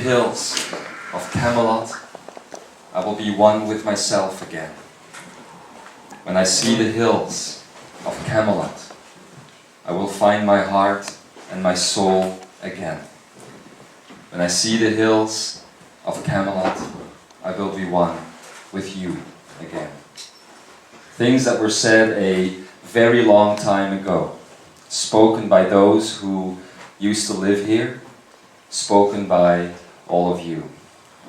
hills of Camelot, I will be one with myself again. When I see the hills of Camelot, I will find my heart and my soul again. When I see the hills of Camelot, I will be one with you again. Things that were said a very long time ago, spoken by those who used to live here, spoken by all of you.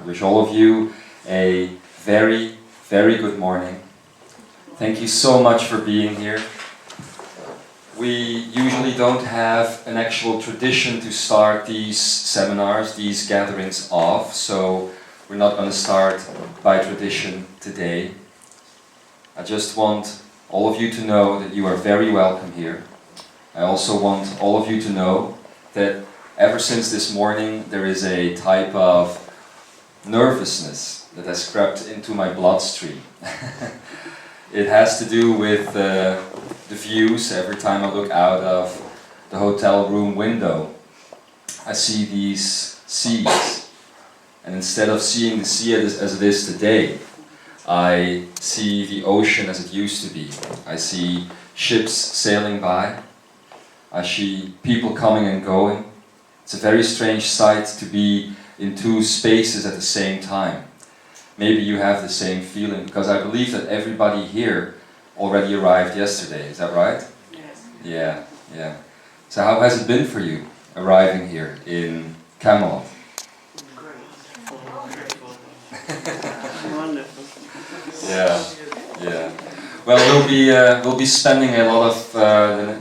I wish all of you a very, very good morning. Thank you so much for being here. We usually don't have an actual tradition to start these seminars, these gatherings off, so we're not going to start by tradition today. I just want all of you to know that you are very welcome here. I also want all of you to know that ever since this morning there is a type of nervousness that has crept into my bloodstream. It has to do with the views. Every time I look out of the hotel room window, I see these seas. And instead of seeing the sea as it is today, I see the ocean as it used to be. I see ships sailing by. I see people coming and going. It's a very strange sight to be in two spaces at the same time. Maybe you have the same feeling, because I believe that everybody here already arrived yesterday. Is that right? Yes. Yeah. So how has it been for you arriving here in Camelot? Wonderful. Yeah. Well, we'll be spending a lot of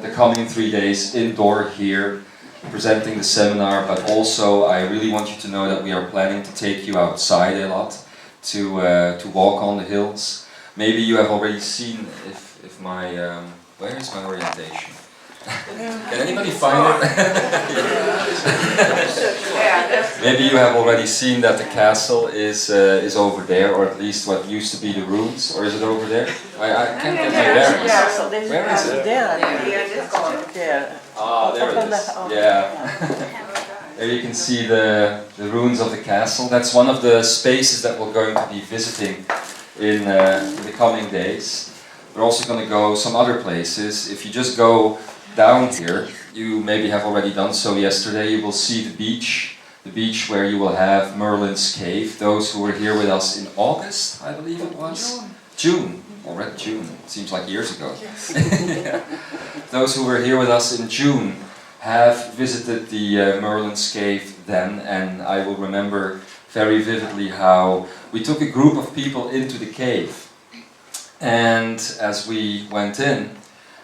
the coming 3 days indoor here, presenting the seminar. But also, I really want you to know that we are planning to take you outside a lot, to walk on the hills. Maybe you have already seen if my where is my orientation? Can anybody find it? Maybe you have already seen that the castle is over there, or at least what used to be the ruins, or is it over there? I can't get my bearings. Where is it? There. Ah, there it is. Yeah. There you can see the ruins of the castle. That's one of the spaces that we're going to be visiting in the coming days. We're also going to go some other places. If you just go down here, you maybe have already done so yesterday, you will see the beach where you will have Merlin's Cave. Those who were here with us in August, I believe it was? June. Already June. It seems like years ago. Yes. Yeah. Those who were here with us in June have visited the Merlin's Cave then, and I will remember very vividly how we took a group of people into the cave. And as we went in,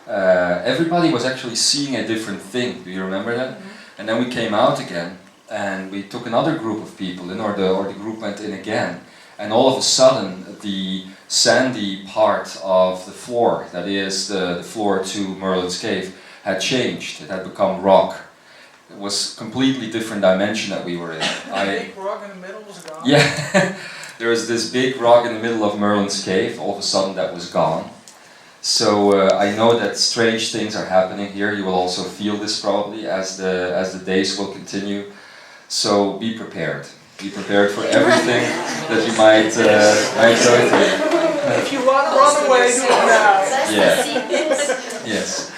everybody was actually seeing a different thing. Do you remember that? Mm-hmm. And then we came out again, and we took another group of people in, or the group went in again. And all of a sudden, the sandy part of the floor, that is the floor to Merlin's Cave, had changed. It had become rock. It was a completely different dimension that we were in. The big rock in the middle was gone? Yeah. There was this big rock in the middle of Merlin's Cave. All of a sudden that was gone. So I know that strange things are happening here. You will also feel this probably as the days will continue. So be prepared. Be prepared for everything that you might go through. If you want to run away, do it now. Yeah. Yes.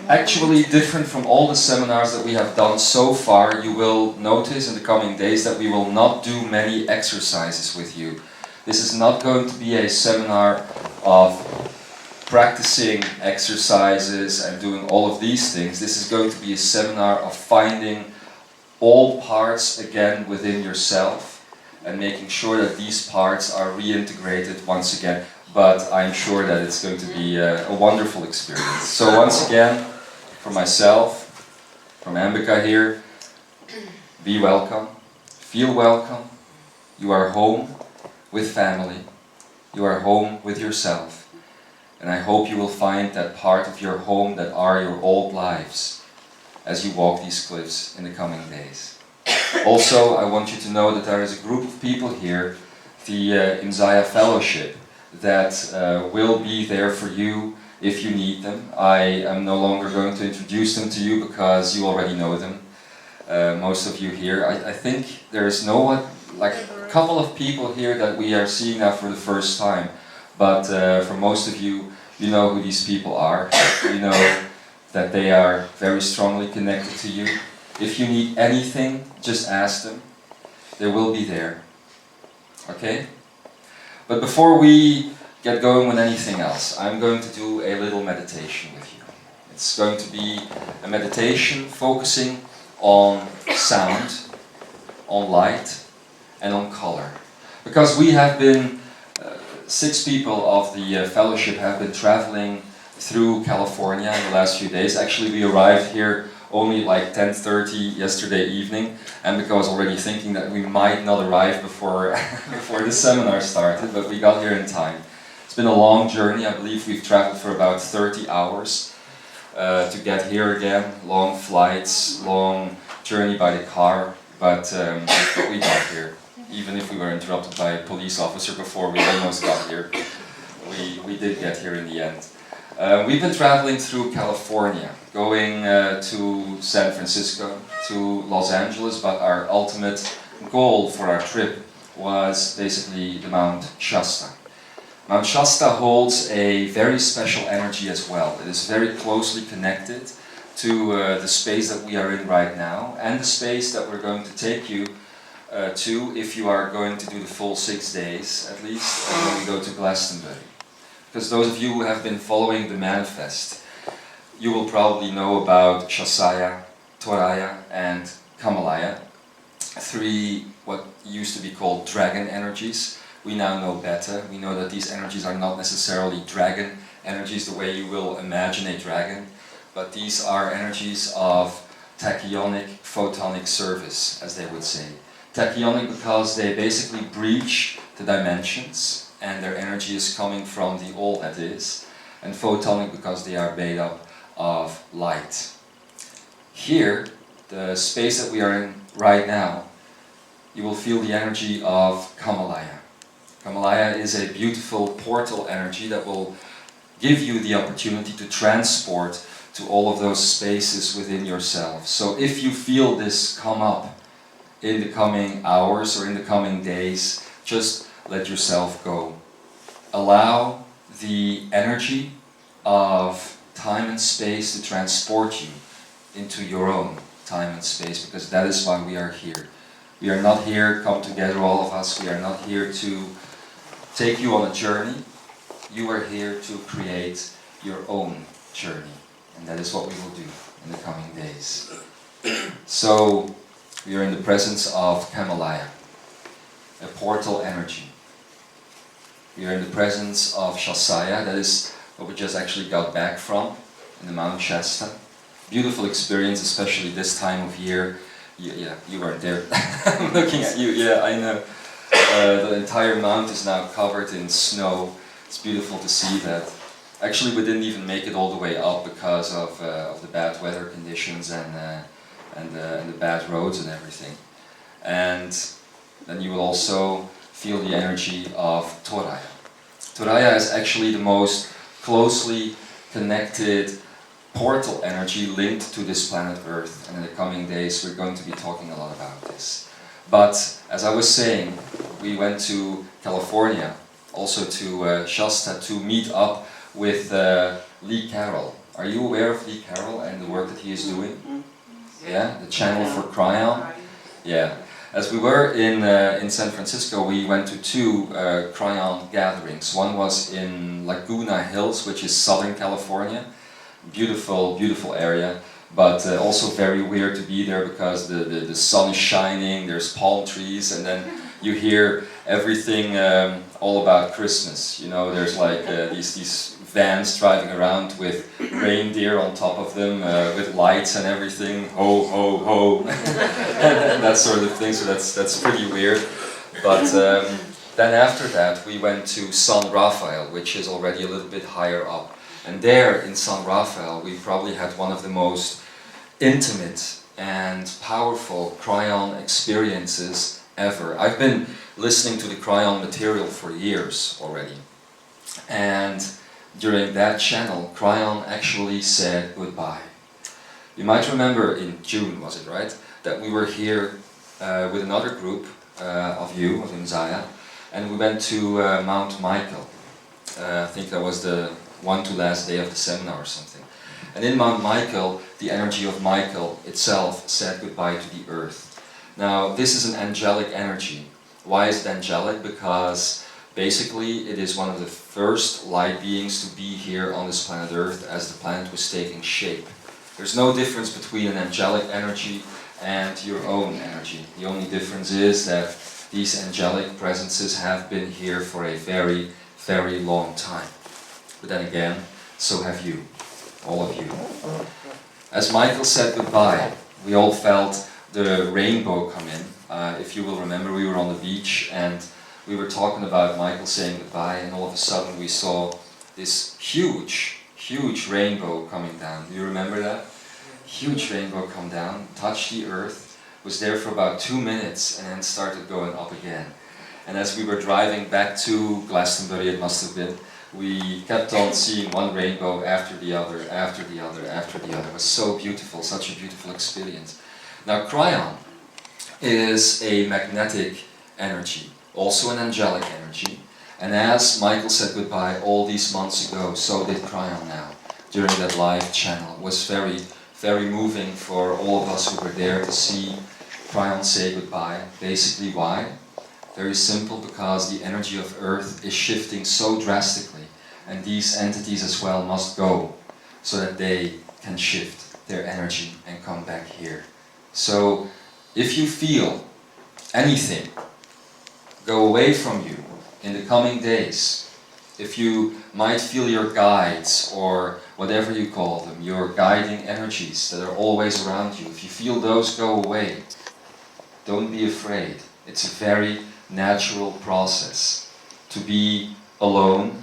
Actually, different from all the seminars that we have done so far, you will notice in the coming days that we will not do many exercises with you. This is not going to be a seminar of practicing exercises and doing all of these things. This is going to be a seminar of finding all parts again within yourself and making sure that these parts are reintegrated once again. But I'm sure that it's going to be a wonderful experience. So once again, from myself, from Ambika here, be welcome, feel welcome. You are home with family, you are home with yourself, and I hope you will find that part of your home that are your old lives as you walk these cliffs in the coming days. Also, I want you to know that there is a group of people here, the Imzaia Fellowship, that will be there for you if you need them. I am no longer going to introduce them to you because you already know them. most of you here. I think there's like a couple of people here that we are seeing now for the first time, but for most of you, you know who these people are. You know that they are very strongly connected to you. If you need anything, just ask them. They will be there. Okay? But before we get going with anything else, I'm going to do a little meditation with you. It's going to be a meditation focusing on sound, on light, and on color. Because we have been, 6 people of the fellowship have been traveling through California in the last few days. Actually, we arrived here only like 10:30 yesterday evening, and because I was already thinking that we might not arrive before the seminar started, but we got here in time. It's been a long journey. I believe we've traveled for about 30 hours to get here again. Long flights, long journey by the car, but we got here. Even if we were interrupted by a police officer before we almost got here, we did get here in the end. We've been traveling through California, going to San Francisco, to Los Angeles, but our ultimate goal for our trip was basically the Mount Shasta. Mount Shasta holds a very special energy as well. It is very closely connected to the space that we are in right now, and the space that we're going to take you to if you are going to do the full 6 days, at least, when we go to Glastonbury. Because those of you who have been following the manifest, you will probably know about Shasaya, Toraya, and Kamalaya, 3 what used to be called dragon energies. We now know better. We know that these energies are not necessarily dragon energies the way you will imagine a dragon, but these are energies of tachyonic photonic service, as they would say. Tachyonic because they basically breach the dimensions, and their energy is coming from the all that is, and photonic because they are made up of light. Here, the space that we are in right now, you will feel the energy of Kamalaya. Kamalaya is a beautiful portal energy that will give you the opportunity to transport to all of those spaces within yourself. So if you feel this come up in the coming hours or in the coming days, just let yourself go. Allow the energy of time and space to transport you into your own time and space, because that is why we are here. We are not here, come together all of us, we are not here to take you on a journey. You are here to create your own journey, and that is what we will do in the coming days. So, we are in the presence of Kamalaya, a portal energy. We are in the presence of Shasaya, that is what we just actually got back from in the Mount Shasta. Beautiful experience, especially this time of year. Yeah, you weren't there. I'm looking at you, yeah, I know. The entire mount is now covered in snow. It's beautiful to see that. Actually, we didn't even make it all the way up because of the bad weather conditions and the bad roads and everything. And then you will also feel the energy of Toraya. Toraya is actually the most closely connected portal energy linked to this planet Earth, and in the coming days we're going to be talking a lot about this. But as I was saying, we went to California, also to Shasta, to meet up with Lee Carroll. Are you aware of Lee Carroll and the work that he is doing? Yeah, the channel for Cryon. Yeah. As we were in San Francisco, we went to 2 Cryon gatherings. One was in Laguna Hills, which is Southern California. Beautiful, beautiful area, but also very weird to be there because the sun is shining, there's palm trees, and then you hear everything all about Christmas. You know, there's like these vans driving around with reindeer on top of them, with lights and everything, ho, ho, ho, and that sort of thing, so that's pretty weird. But then after that we went to San Rafael, which is already a little bit higher up. And there in San Rafael we probably had one of the most intimate and powerful Cryon experiences ever. I've been listening to the Cryon material for years already. And during that channel, Cryon actually said goodbye. You might remember in June, was it right? that we were here with another group of you, of Imzaia, and we went to Mount Michael. I think that was the one to last day of the seminar or something. And in Mount Michael, the energy of Michael itself said goodbye to the earth. Now, this is an angelic energy. Why is it angelic? Because basically it is one of the first light beings to be here on this planet Earth as the planet was taking shape. There's no difference between an angelic energy and your own energy. The only difference is that these angelic presences have been here for a very, very long time. But then again, so have you, all of you. As Michael said goodbye, we all felt the rainbow come in. If you will remember, we were on the beach and we were talking about Michael saying goodbye, and all of a sudden we saw this huge, huge rainbow coming down. Do you remember that? Huge rainbow come down, touched the earth, was there for about 2 minutes and then started going up again. And as we were driving back to Glastonbury, it must have been, we kept on seeing one rainbow after the other, after the other, after the other. It was so beautiful, such a beautiful experience. Now, Cryon is a magnetic energy, also an angelic energy. And as Michael said goodbye all these months ago, so did Cryon now, during that live channel. It was very, very moving for all of us who were there to see Cryon say goodbye. Basically, why? Very simple, because the energy of Earth is shifting so drastically, and these entities as well must go, so that they can shift their energy and come back here. So, if you feel anything go away from you in the coming days, if you might feel your guides, or whatever you call them, your guiding energies that are always around you, if you feel those go away, don't be afraid. It's a very natural process to be alone,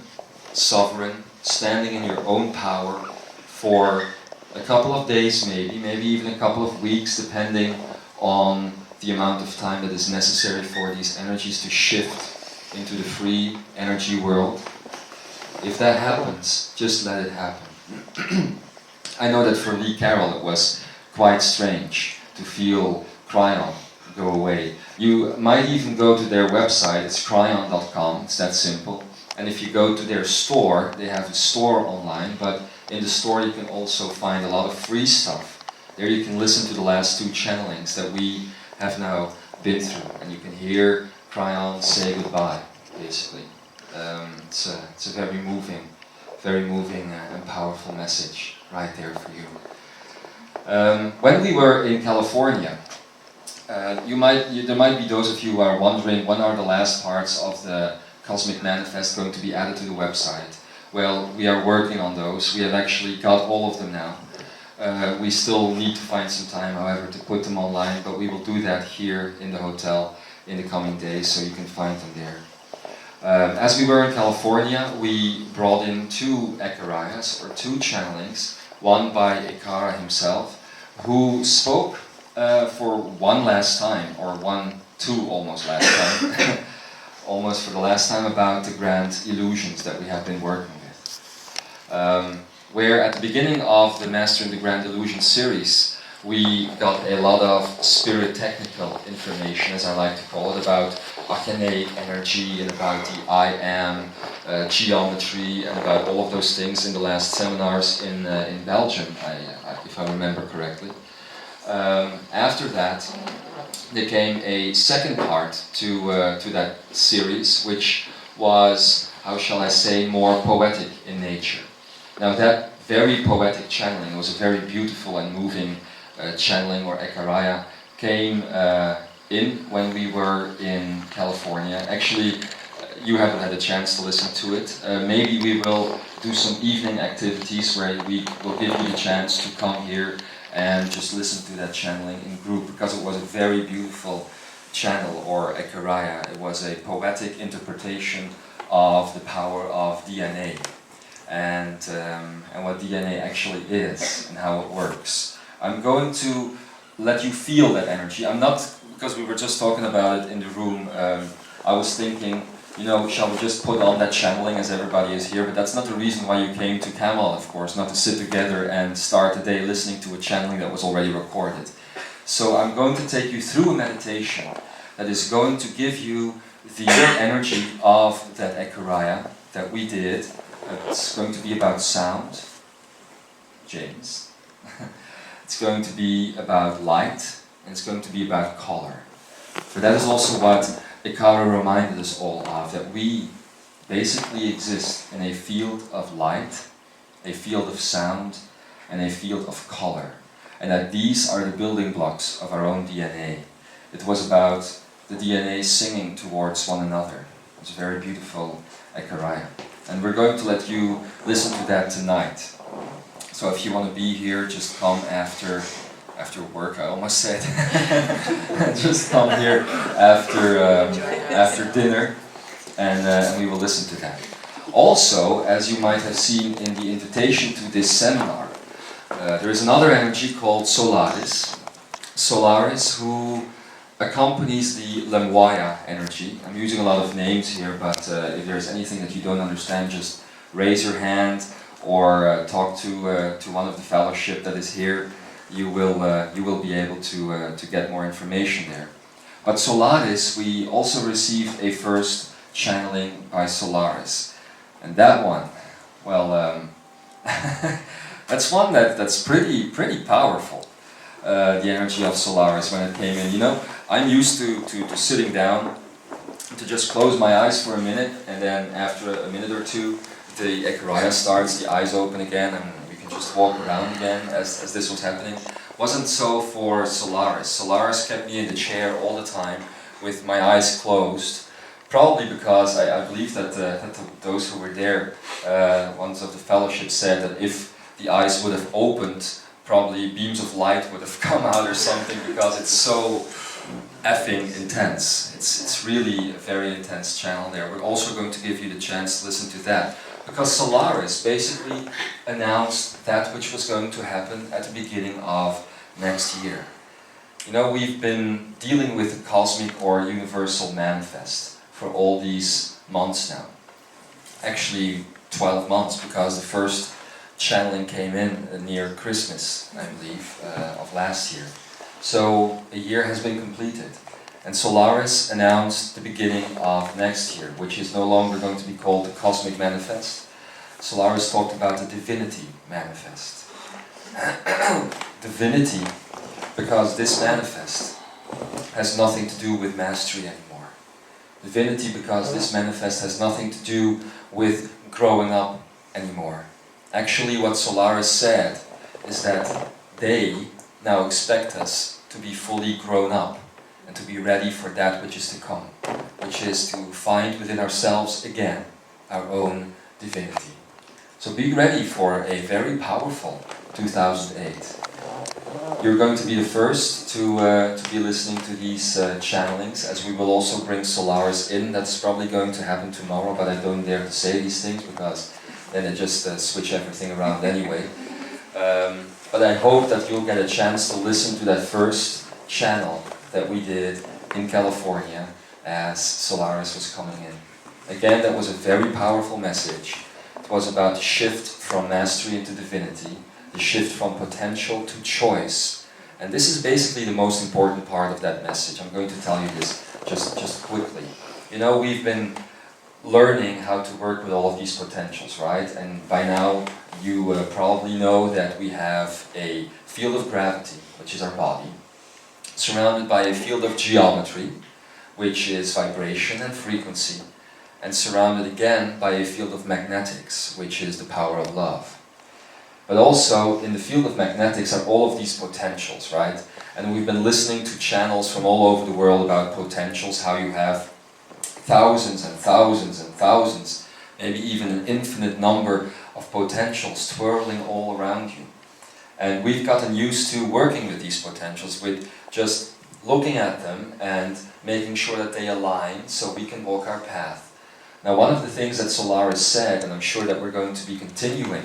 sovereign, standing in your own power for a couple of days, maybe even a couple of weeks, depending on the amount of time that is necessary for these energies to shift into the free energy world. If that happens, just let it happen. I know that for Lee Carroll it was quite strange to feel Cryon go away. You might even go to their website, it's cryon.com, it's that simple. And if you go to their store, they have a store online, but in the store you can also find a lot of free stuff. There you can listen to the last 2 channelings that we have now been through, and you can hear Cryon say goodbye, basically. It's a very moving and powerful message right there for you. When we were in California, there might be those of you who are wondering, when are the last parts of the Cosmic Manifest going to be added to the website? Well, we are working on those. We have actually got all of them now. We still need to find some time, however, to put them online, but we will do that here in the hotel in the coming days, so you can find them there. As we were in California, we brought in 2 Ekarayas, or 2 channelings, one by Ekara himself, who spoke for one last time, or 2 almost last time, almost for the last time, about the grand illusions that we have been working with. Where at the beginning of the Mastering the Grand Illusion series, we got a lot of spirit technical information, as I like to call it, about Akane energy and about the I am, geometry, and about all of those things in the last seminars in Belgium, if I remember correctly. After that, there came a second part to that series, which was, how shall I say, more poetic in nature. Now that very poetic channeling was a very beautiful and moving channeling, or Ekaraya, came in when we were in California. Actually, you haven't had a chance to listen to it. Maybe we will do some evening activities where we will give you the chance to come here and just listen to that channeling in group, because it was a very beautiful channel, or Ekaraya. It was a poetic interpretation of the power of DNA. And what DNA actually is and how it works. I'm going to let you feel that energy. I'm not, because we were just talking about it in the room, I was thinking, shall we just put on that channeling as everybody is here? But that's not the reason why you came to Camelot, of course, not to sit together and start the day listening to a channeling that was already recorded. So I'm going to take you through a meditation that is going to give you the energy of that Ekara that we did. It's going to be about sound, James. It's going to be about light, and it's going to be about color. For that is also what Ekara reminded us all of, that we basically exist in a field of light, a field of sound, and a field of color. And that these are the building blocks of our own DNA. It was about the DNA singing towards one another. It's a very beautiful Ekara. And we're going to let you listen to that tonight. So if you want to be here, just come after work, I almost said. Just come here after dinner, and we will listen to that. Also, as you might have seen in the invitation to this seminar, there is another energy called Solaris. Solaris, who accompanies the Lemuria energy. I'm using a lot of names here, but if there's anything that you don't understand, just raise your hand or talk to one of the fellowship that is here. You will be able to get more information there. But Solaris, we also received a first channeling by Solaris, and that one, well, that's one that's pretty powerful. The energy of Solaris when it came in. You know, I'm used to sitting down, to just close my eyes for a minute, and then after a minute or two, the Ekara starts, the eyes open again, and we can just walk around again as this was happening. Wasn't so for Solaris. Solaris kept me in the chair all the time with my eyes closed, probably because I believe that those who were there, ones of the fellowship, said that if the eyes would have opened, probably beams of light would have come out or something, because it's so effing intense. It's really a very intense channel there. We're also going to give you the chance to listen to that, because Solaris basically announced that which was going to happen at the beginning of next year. You know, we've been dealing with the cosmic or universal manifest for all these months now. Actually 12 months, because the first channeling came in near Christmas, I believe, of last year. So a year has been completed, and Solaris announced the beginning of next year, which is no longer going to be called the Cosmic Manifest. Solaris talked about the Divinity Manifest. Divinity, because this manifest has nothing to do with mastery anymore. Divinity, because this manifest has nothing to do with growing up anymore. Actually, what Solaris said is that they now expect us to be fully grown up and to be ready for that which is to come, which is to find within ourselves again our own divinity. So be ready for a very powerful 2008. You're going to be the first to be listening to these channelings, as we will also bring Solaris in. That's probably going to happen tomorrow, but I don't dare to say these things because then it just switch everything around anyway. But I hope that you'll get a chance to listen to that first channel that we did in California as Solaris was coming in. Again, that was a very powerful message. It was about the shift from mastery into divinity, the shift from potential to choice. And this is basically the most important part of that message. I'm going to tell you this just quickly. You know, we've been learning how to work with all of these potentials, right? And by now you probably know that we have a field of gravity, which is our body, surrounded by a field of geometry, which is vibration and frequency, and surrounded again by a field of magnetics, which is the power of love. But also in the field of magnetics are all of these potentials, right? And we've been listening to channels from all over the world about potentials, how you have thousands and thousands and thousands, maybe even an infinite number of potentials twirling all around you. And we've gotten used to working with these potentials, with just looking at them and making sure that they align so we can walk our path. Now, one of the things that Solaris said, and I'm sure that we're going to be continuing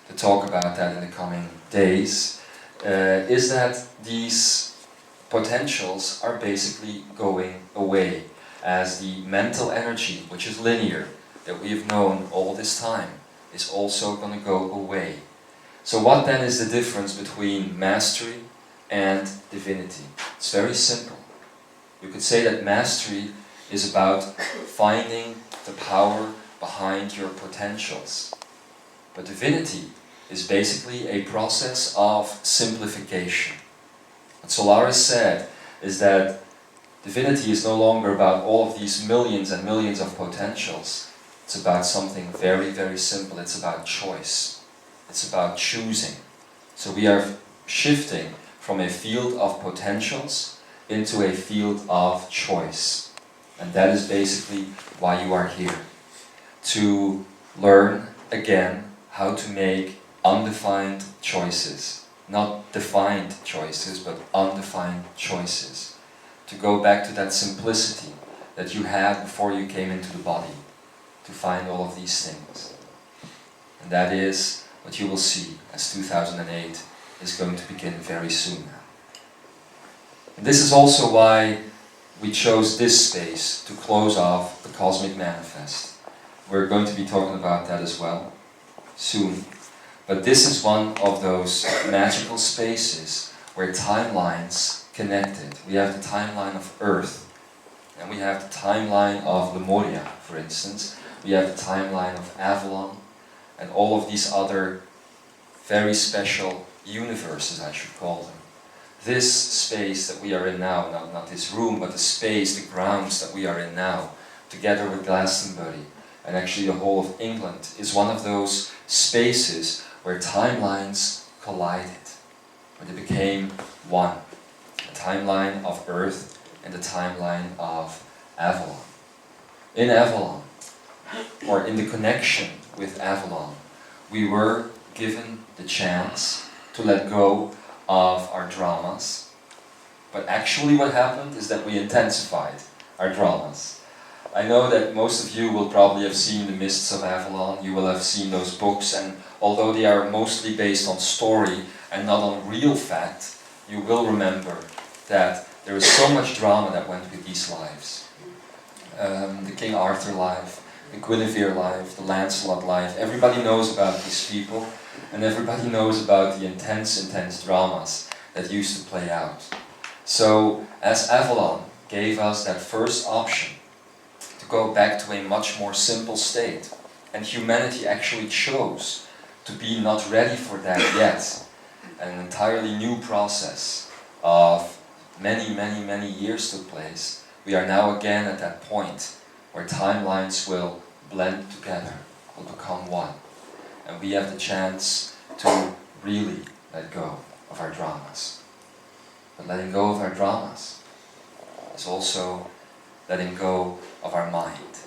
to talk about that in the coming days, is that these potentials are basically going away, as the mental energy, which is linear, that we have known all this time, is also going to go away. So what then is the difference between mastery and divinity. It's very simple. You could say that mastery is about finding the power behind your potentials. But divinity is basically a process of simplification. What Solaris said is that divinity is no longer about all of these millions and millions of potentials. It's about something very, very simple. It's about choice. It's about choosing. So we are shifting from a field of potentials into a field of choice. And that is basically why you are here. To learn again how to make undefined choices. Not defined choices, but undefined choices. To go back to that simplicity that you had before you came into the body. To find all of these things. And that is what you will see as 2008 is going to begin very soon now. And this is also why we chose this space to close off the Cosmic Manifest. We're going to be talking about that as well soon. But this is one of those magical spaces where timelines connected. We have the timeline of Earth, and we have the timeline of Lemuria, for instance. We have the timeline of Avalon, and all of these other very special universes, I should call them. This space that we are in now, not this room, but the space, the grounds that we are in now, together with Glastonbury, and actually the whole of England, is one of those spaces where timelines collided, where they became one. The timeline of Earth and the timeline of Avalon. In Avalon, or in the connection with Avalon, we were given the chance to let go of our dramas. But actually what happened is that we intensified our dramas. I know that most of you will probably have seen The Mists of Avalon, you will have seen those books, and although they are mostly based on story and not on real fact, you will remember that there is so much drama that went with these lives. The King Arthur life, the Guinevere life, the Lancelot life, everybody knows about these people, and everybody knows about the intense dramas that used to play out. So, as Avalon gave us that first option to go back to a much more simple state, and humanity actually chose to be not ready for that yet, an entirely new process of many years took place, we are now again at that point where timelines will blend together, will become one. And we have the chance to really let go of our dramas. But letting go of our dramas is also letting go of our mind.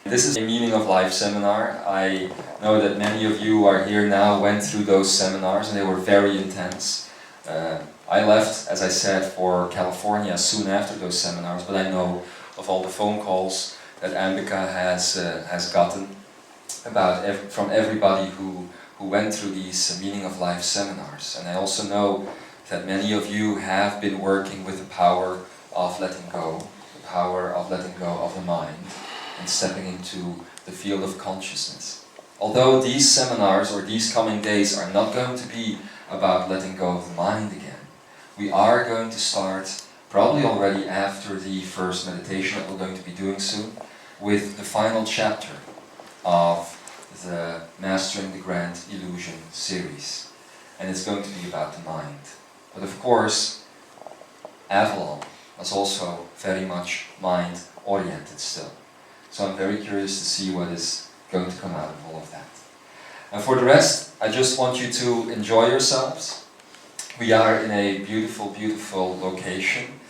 This is a Meaning of Life seminar. I know that many of you who are here now went through those seminars and they were very intense. I left, as I said, for California soon after those seminars, but I know of all the phone calls that Ambika has gotten from everybody who went through these Meaning of Life seminars. And I also know that many of you have been working with the power of letting go, the power of letting go of the mind, and stepping into the field of consciousness. Although these seminars or these coming days are not going to be about letting go of the mind again, we are going to start, probably already after the first meditation that we're going to be doing soon, with the final chapter of the Mastering the Grand Illusion series. And it's going to be about the mind. But of course, Avalon was also very much mind-oriented still. So I'm very curious to see what is going to come out of all of that. And for the rest, I just want you to enjoy yourselves. We are in a beautiful, beautiful location.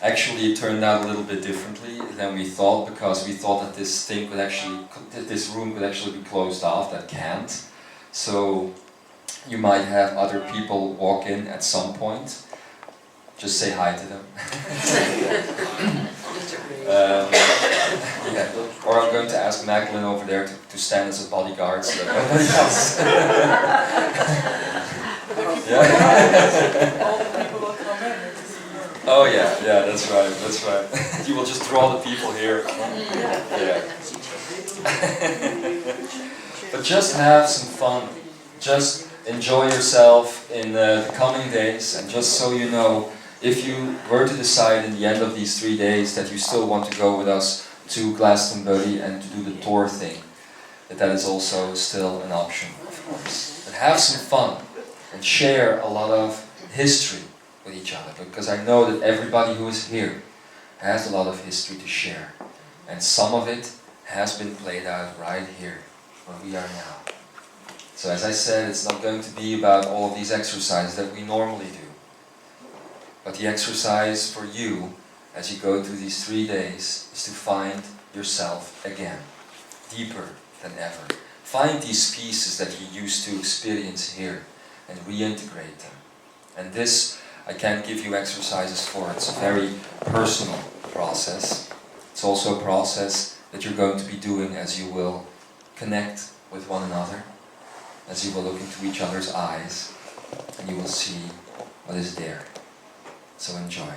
Actually, it turned out a little bit differently than we thought, because we thought that this room could actually be closed off. That can't. So you might have other people walk in at some point. Just say hi to them. Yeah. Or I'm going to ask Magdalene over there to stand as a bodyguard so that nobody else. All the people will come in to see you. Oh yeah, that's right. You will just draw the people here. Yeah. But just have some fun. Just enjoy yourself in the coming days. And just so you know, if you were to decide in the end of these 3 days that you still want to go with us to Glastonbury and to do the tour thing, that is also still an option, of course. But have some fun and share a lot of history with each other, because I know that everybody who is here has a lot of history to share, and some of it has been played out right here where we are now. So as I said, it's not going to be about all of these exercises that we normally do, but the exercise for you as you go through these 3 days is to find yourself again, deeper than ever. Find these pieces that you used to experience here and reintegrate them. And this, I can't give you exercises for. It's a very personal process. It's also a process that you're going to be doing as you will connect with one another, as you will look into each other's eyes, and you will see what is there. So enjoy.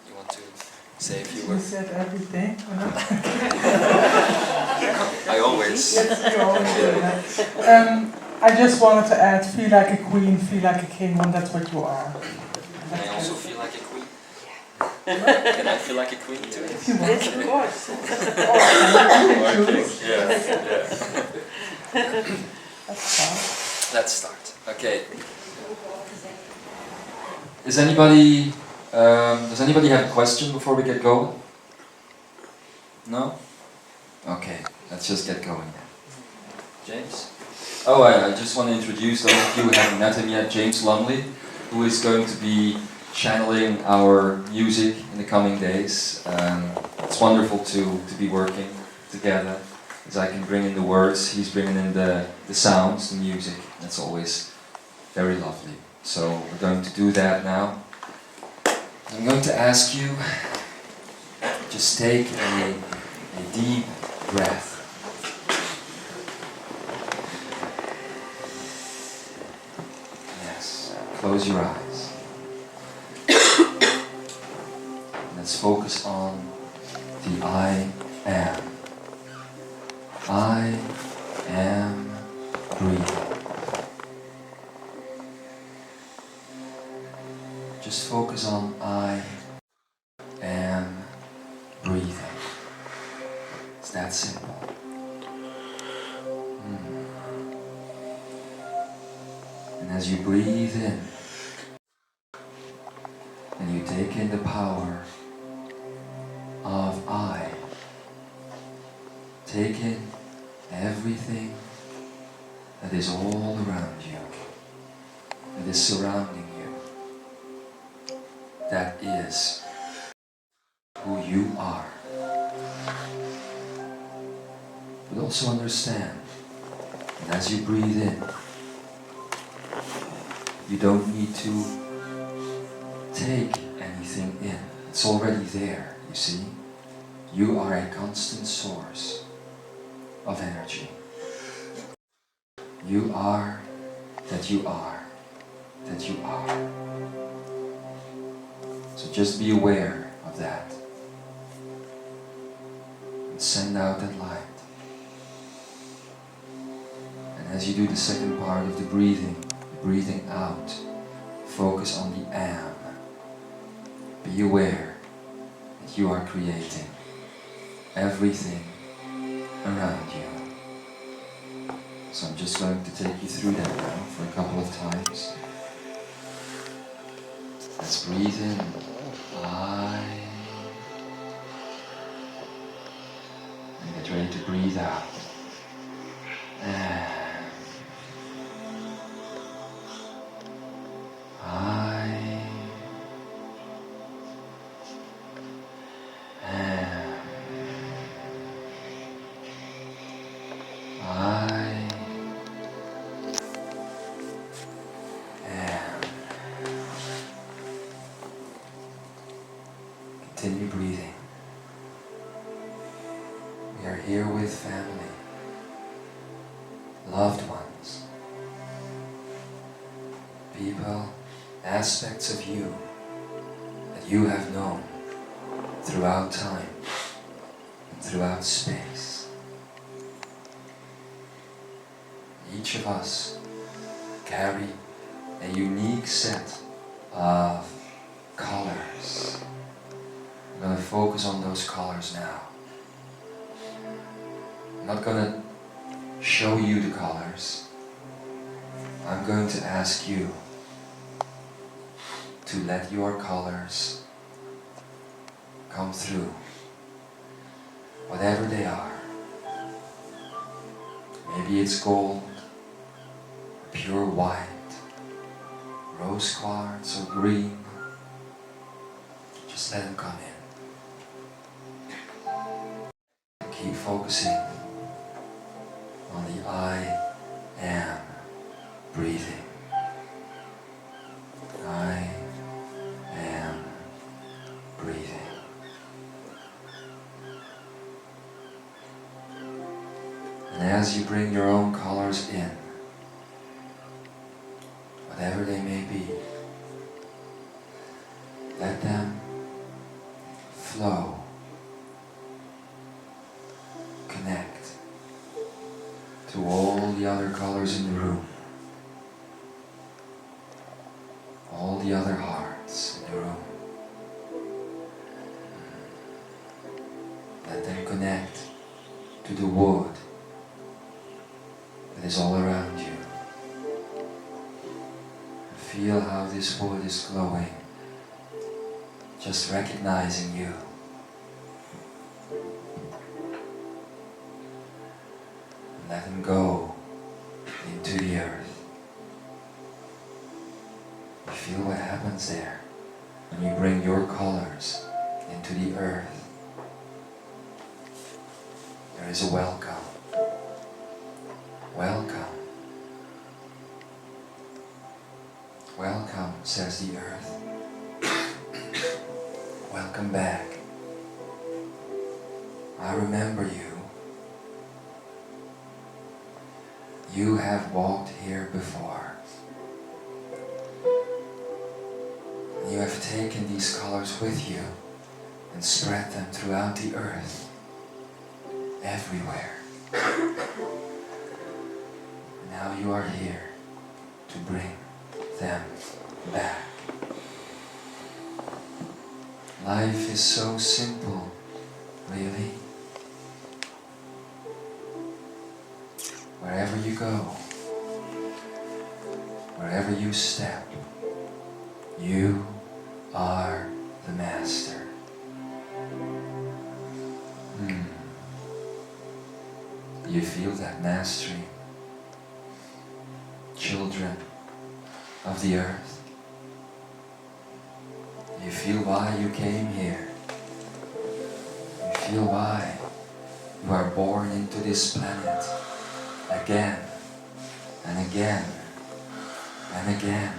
You want to say a few You words? said everything. I always. Yes, you always do that. I just wanted to add, feel like a queen, feel like a king, and that's what you are. Can I also feel like a queen? Can I feel like a queen too? If you want. Yes, of course. Okay, yeah. That's fine. Let's start. Okay. Does anybody have a question before we get going? No? Okay, let's just get going then. James? Oh, I just want to introduce those of you who haven't met him yet, James Lumley, who is going to be channeling our music in the coming days. It's wonderful to be working together, as I can bring in the words, he's bringing in the sounds, the music. That's always very lovely. So we're going to do that now. I'm going to ask you, just take a deep breath. Yes, close your eyes. Let's focus on the I am. I am breathing. Just focus on I am breathing. It's that simple. And as you breathe in, and you take in the power of I, take in everything that is all around you, that is surrounding you, that is who you are. But also understand that as you breathe in, you don't need to take anything in. It's already there, you see. You are a constant source of energy. You are that you are that you are. So just be aware of that. And send out that light. And as you do the second part of the breathing out, focus on the am. Be aware that you are creating everything around you. So I'm just going to take you through that now for a couple of times. Let's breathe in. I. And get ready to breathe out. And. I. Am. I am. Continue breathing. We are here with family, loved ones, people, aspects of you that you have known throughout time and throughout space. Each of us carry a unique set of colors. I'm going to focus on those colors now. I'm not going to show you the colors. I'm going to ask you to let your colors come through, whatever they are. Maybe it's gold, pure white, rose quartz or green. Just let them come in. Keep focusing on the I am breathing. I am breathing. And as you bring your own colors in, whatever they may be, let them flow, connect to all the other colors in the room, all the other hearts in the room. Let them connect to the wood that is all around you. Feel how this wood is glowing, just recognizing you. And let them go into the earth. You feel what happens there when you bring your colors into the earth. There is a welcome. Welcome. Welcome, says the earth. Welcome back. I remember you. You have walked here before. You have taken these colors with you and spread them throughout the earth, everywhere. Now you are here to bring them back. Life is so simple, really. Wherever you go, wherever you step, you are the master. You feel that mastery? Children of the earth, you feel why you came here. You feel why you are born into this planet again and again and again.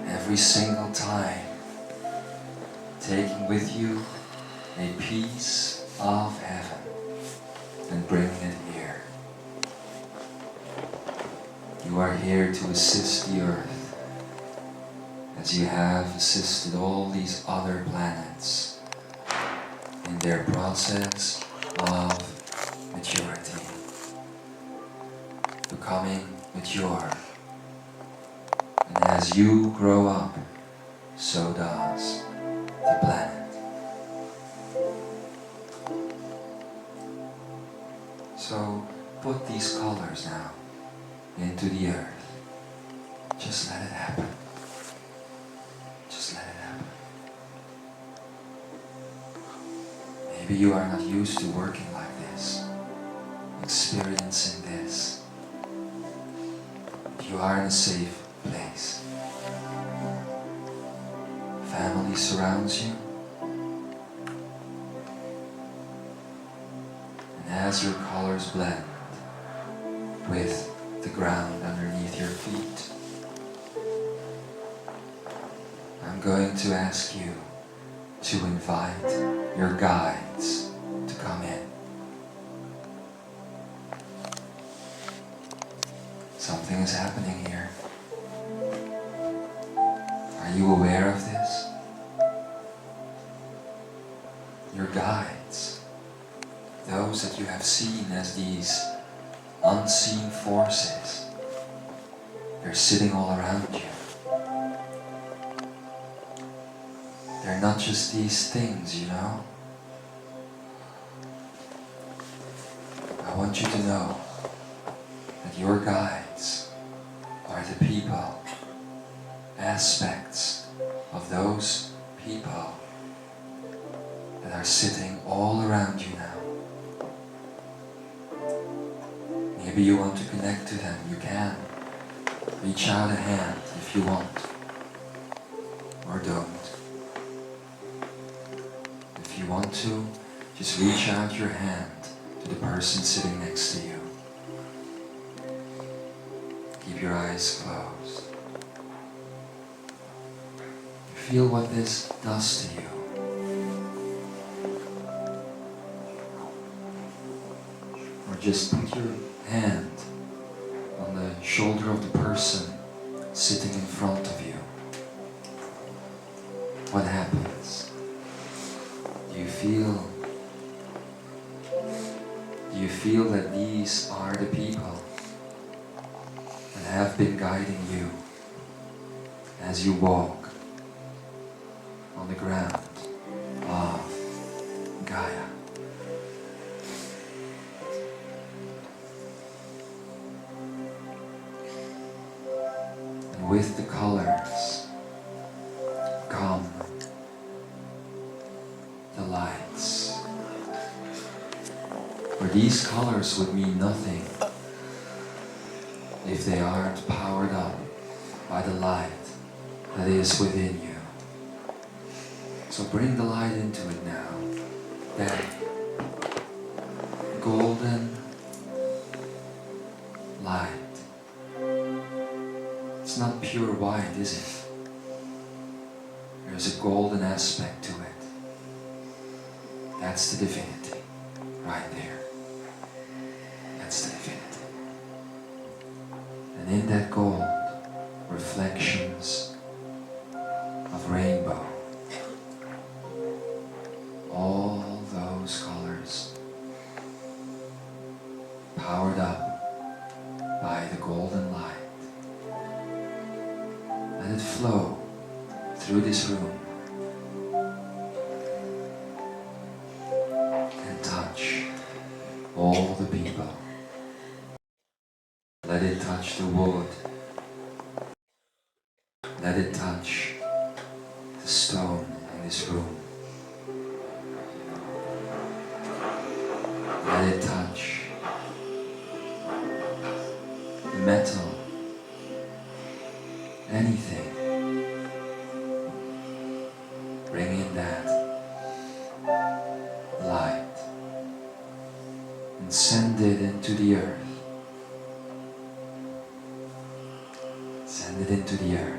Every single time, taking with you a piece of heaven and bringing it here. You are here to assist the earth as you have assisted all these other planets in their process of maturity, becoming mature. And as you grow up, so does the planet. So put these colors now into the earth. Just let it happen. Just let it happen. Maybe you are not used to working like this, experiencing this. You are in a safe place. Family surrounds you. And as your colors blend with the ground underneath your feet, I'm going to ask you to invite your guides to come in. Something is happening here. Are you aware of this? Your guides, those that you have seen as these unseen forces, They're sitting all around you. They're not just these things, you know. I want you to know that your guides are the people, aspects of those people that are sitting all around you now. Maybe you want to connect to them, you can. Reach out a hand if you want, or don't. If you want to, just reach out your hand to the person sitting next to you. Keep your eyes closed. Feel what this does to you. Or just put your hand on the shoulder of the person sitting in front of you. What happens? Do you feel that these are the people that have been guiding you as you walk on the ground of Gaia? And with the colors come the lights. For these colors would mean nothing if they aren't powered up by the light that is within you. So bring the light into it now. That golden light. It's not pure white, is it? There's a golden aspect to it. That's the divinity, right there. That's the divinity. And in that gold, reflections of rainbow. All those colors powered up by the golden light. Let it flow through this room and touch all the people. Let it touch the wood. Let it touch the stone in this room. Let it touch the metal, anything. Bring in that light and send it into the earth. Send it into the earth.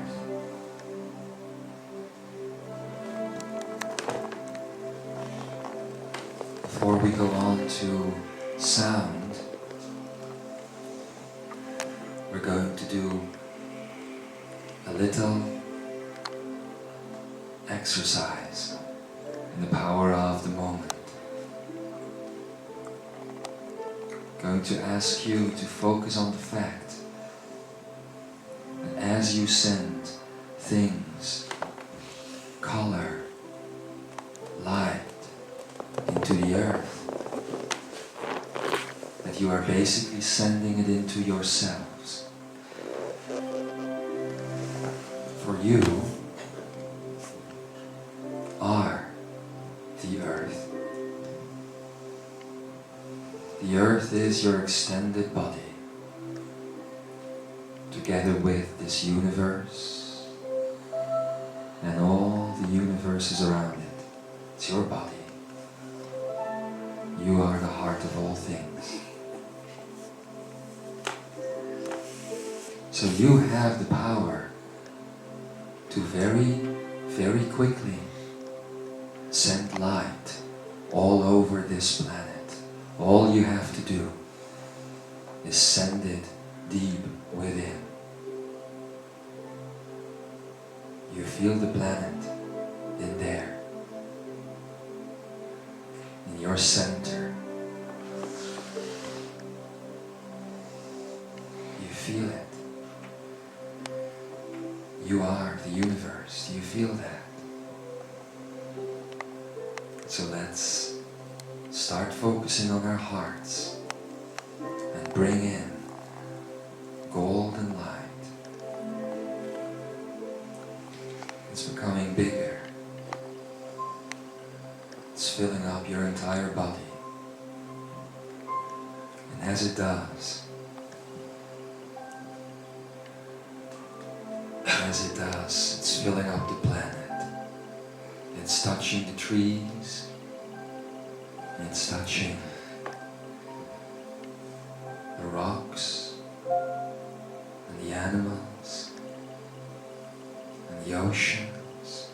Before we go on to sound, we're going to do a little exercise in the power of the moment. Going to ask you to focus on the fact that as you send things, color, light into the earth, that you are basically sending it into yourselves. For you are the earth. The earth is your extended body, together with this universe and all the universes around it. It's your body. You are the heart of all things. So you have the power to very, very quickly send light all over this planet. All you have to do is send it deep within. You feel the planet in there, in your center. You feel it. So let's start focusing on our hearts and bring in golden light. It's becoming bigger. It's filling up your entire body. And as it does, it's filling up the planet. It's touching the trees. It's touching the rocks and the animals and the oceans.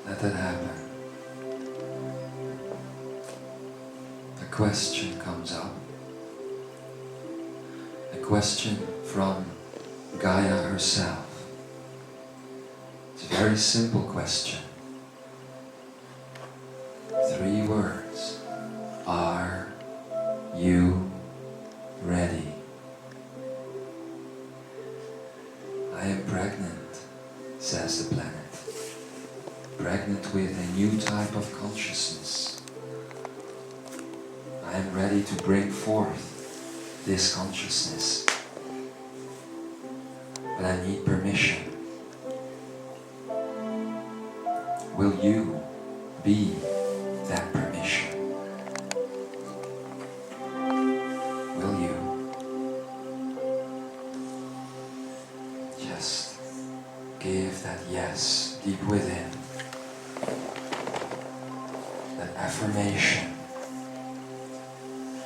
Let that happen. A question comes up. A question from Gaia herself. It's a very simple question. 3 words. Are you ready? I am pregnant, says the planet. Pregnant with a new type of consciousness. I am ready to bring forth this consciousness. But I need permission. Will you be that permission? Will you just give that yes deep within? That affirmation.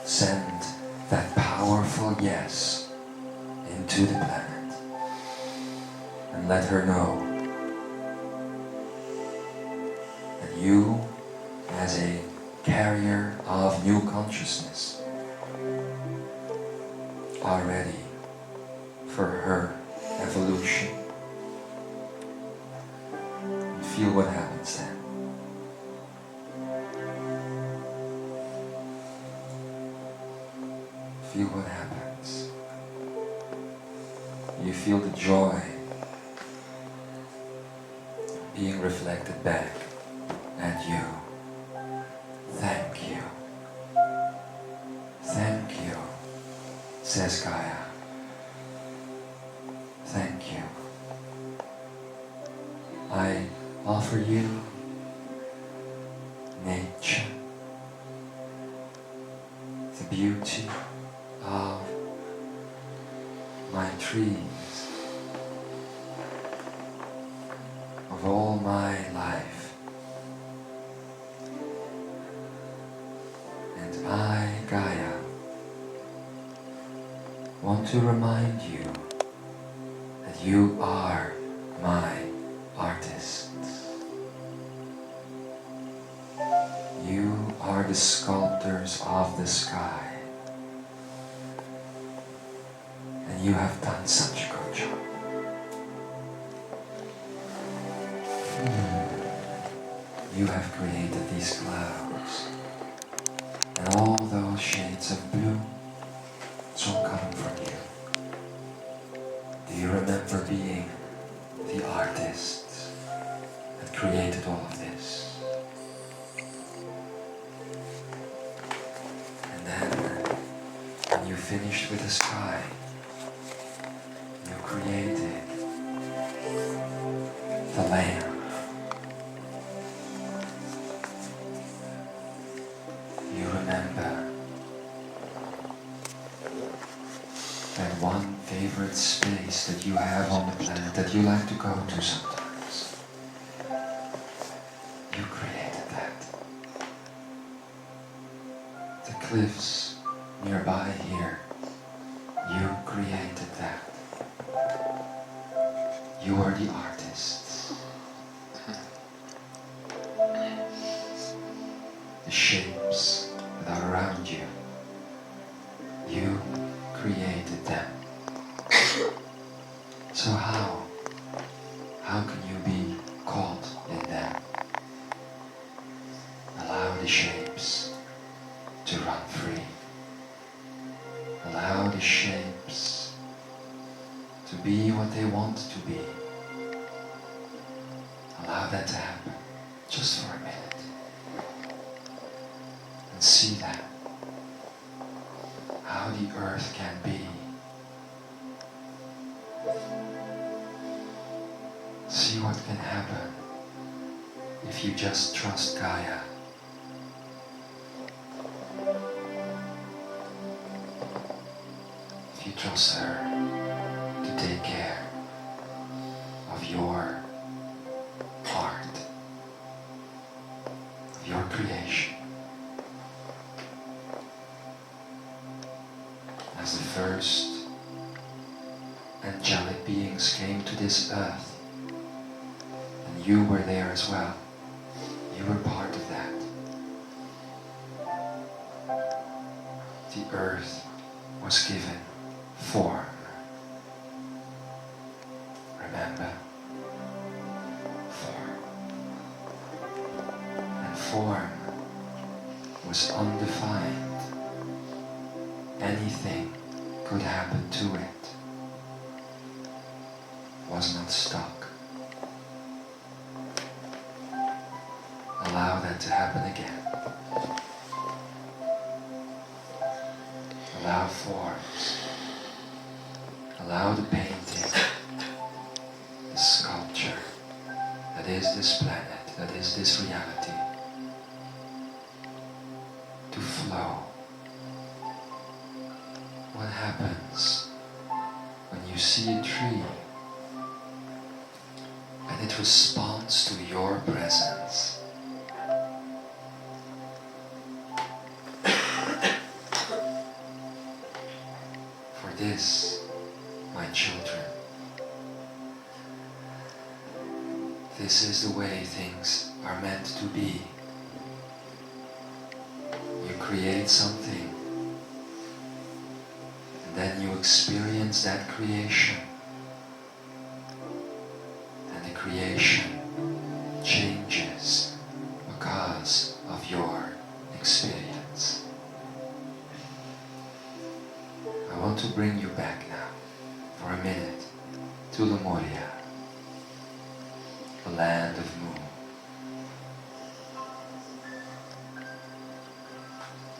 Send that powerful yes into the planet and let her know that you, as a carrier of new consciousness, are ready for her evolution. And feel what happens then. Feel what happens. You feel the joy being reflected back at you. Thank you. Thank you, says Gaia. Thank you. I offer you nature, the beauty of my trees, of all my life. And I, Gaia, want to remind you that you are my artists. You are the sculptors of the sky. And you have done such a good job. You have created these clouds and all those shades of blue. It's all coming from you. Do you remember being the artist that created all of this? And then, when you finished with the sky, you created the land. You remember that one favorite space that you have on the planet that you like to go to sometimes. You created that. The cliffs nearby here, you created that. You are the artists. The shapes that are around you, you created them. So how can you be caught in them? Allow the shapes to run free. Allow the shapes to be what they want to be. Allow that to happen, just for a minute. And see that. How the earth can be. See what can happen if you just trust Gaia. If you trust her to take care of your heart, of your creation. As the first angelic beings came to this earth, and you were there as well. You were part of that. The earth was given form. Remember? Form. And form was undefined. Anything could happen to it. Was not stuck. Allow that to happen again. Allow forms. Allow the painting, the sculpture that is this planet, that is this reality, to flow. What happens when you see a tree and it responds to your presence? For this, my children, this is the way things are meant to be. You create something, and then you experience that creation, and the creation changes because of your experience. I want to bring you back now, for a minute, to Lemuria, the land of Mu.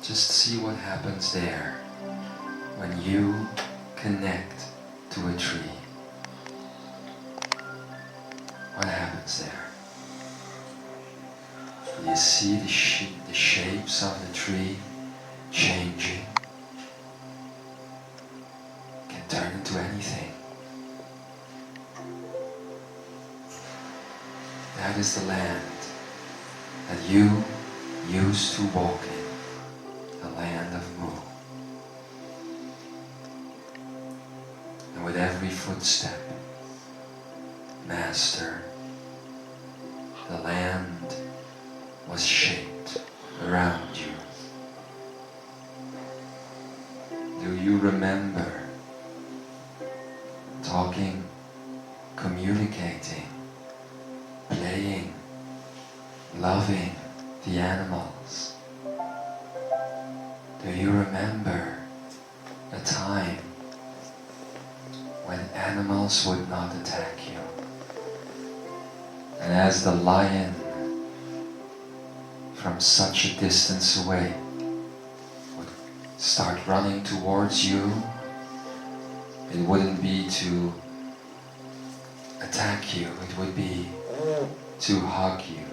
Just see what happens there when you connect to a tree. What happens there? You see the shapes of the tree changing. Can turn into anything. That is the land that you used to walk in, the land of Mu. And with every footstep, Master, the land was shaped around you. Do you remember talking, communicating, playing, loving the animals? Do you remember a time when animals would not attack you? And as the lion from such a distance away would start running towards you, it wouldn't be to attack you, it would be to hug you,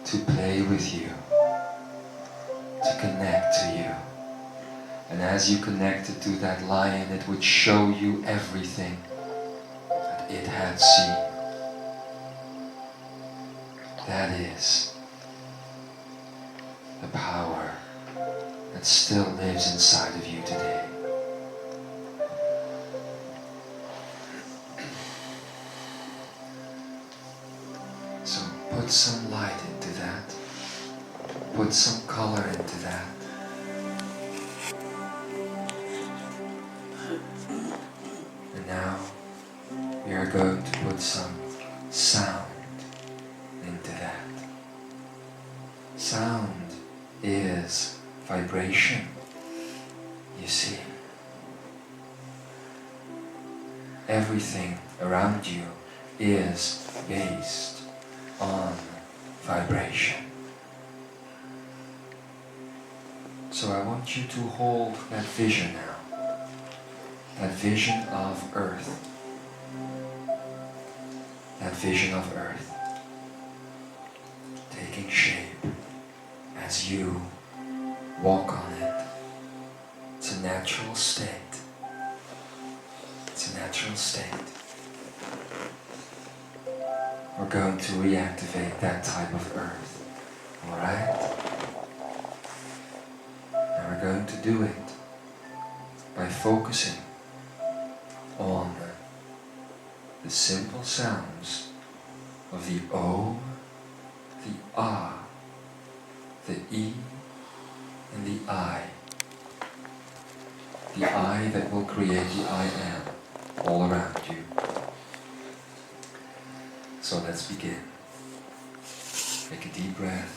to play with you, to connect to you. And as you connected to that lion, it would show you everything that it had seen. That is the power that still lives inside of you today. So put some light into that. Put some color into that. And now we are going to put some sound into that. Sound is vibration, you see. Everything around you is based on vibration. So I want you to hold that vision now, that vision of Earth, that vision of Earth taking shape as you walk on it. It's a natural state. It's a natural state. We're going to reactivate that type of Earth, alright? And we're going to do it by focusing on the simple sounds of the O, the Ah, the E, and the I. The I that will create the I am all around you. So let's begin. Take a deep breath.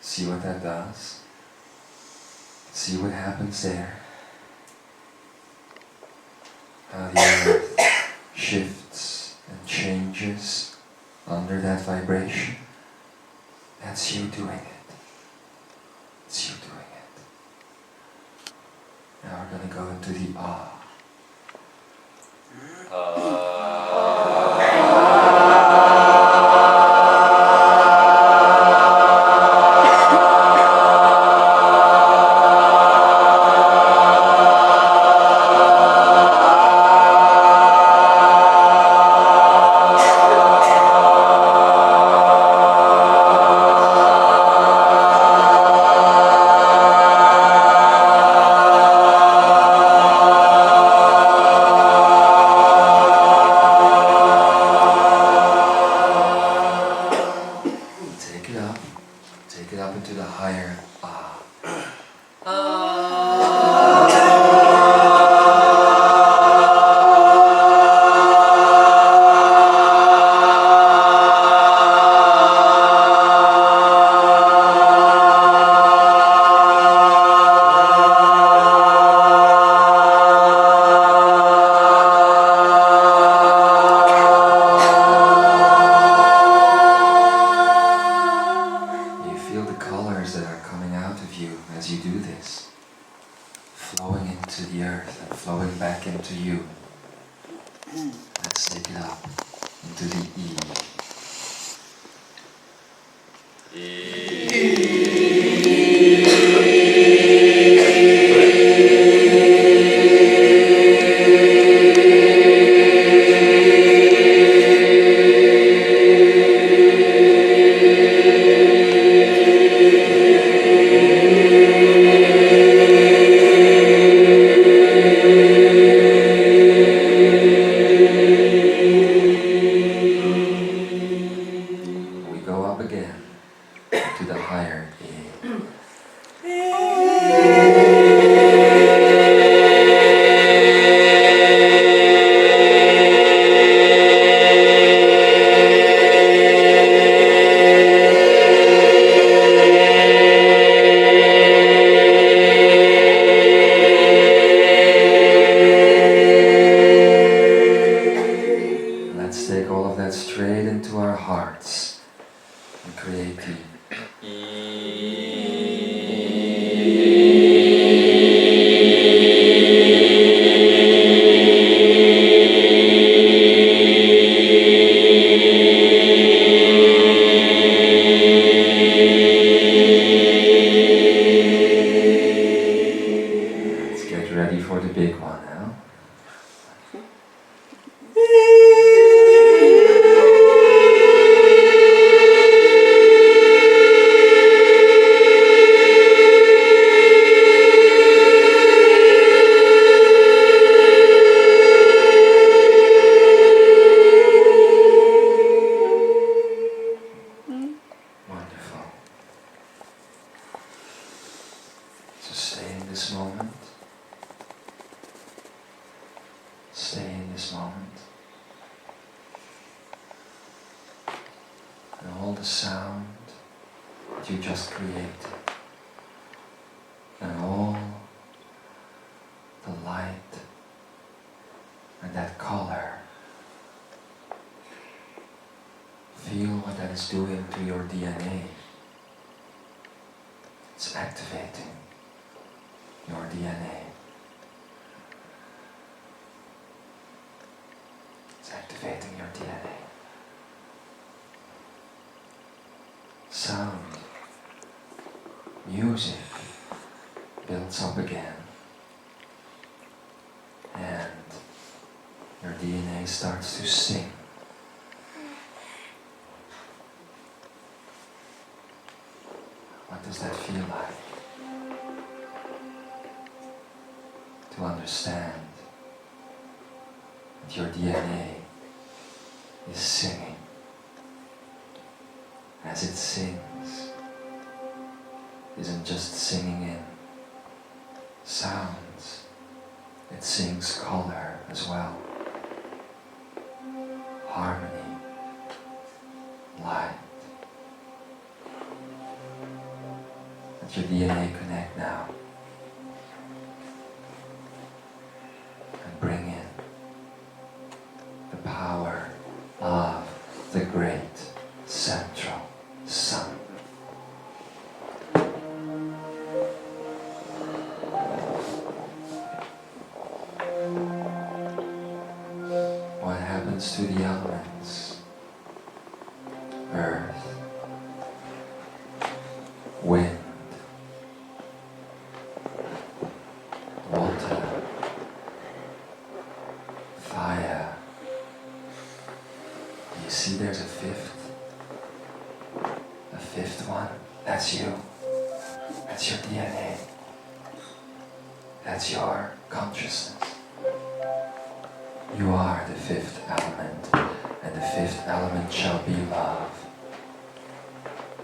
See what that does. See what happens there. How the earth shifts and changes under that vibration. That's you doing it. It's you doing it. Now we're going to go into the Ah. Take it up into the higher Ah. As you do this, flowing into the earth and flowing back into you. Let's take it up into the E. To the Stay in this moment. Stay in this moment. And all the sound that you just created. And all the light and that color. Feel what that is doing to your DNA. It's activating your DNA. It's activating your DNA. Sound, music builds up again. And your DNA starts to sing. What does that feel like? To understand that your DNA is singing. As it sings, isn't just singing in sounds, it sings color as well. Harmony, light. Let your DNA connect now. And bring in the power of the great central sun. What happens to the elements? Earth, wind, water, fire. You see there's a fifth? The fifth one? That's you. That's your DNA. That's your consciousness. You are the fifth element, and the fifth element shall be love.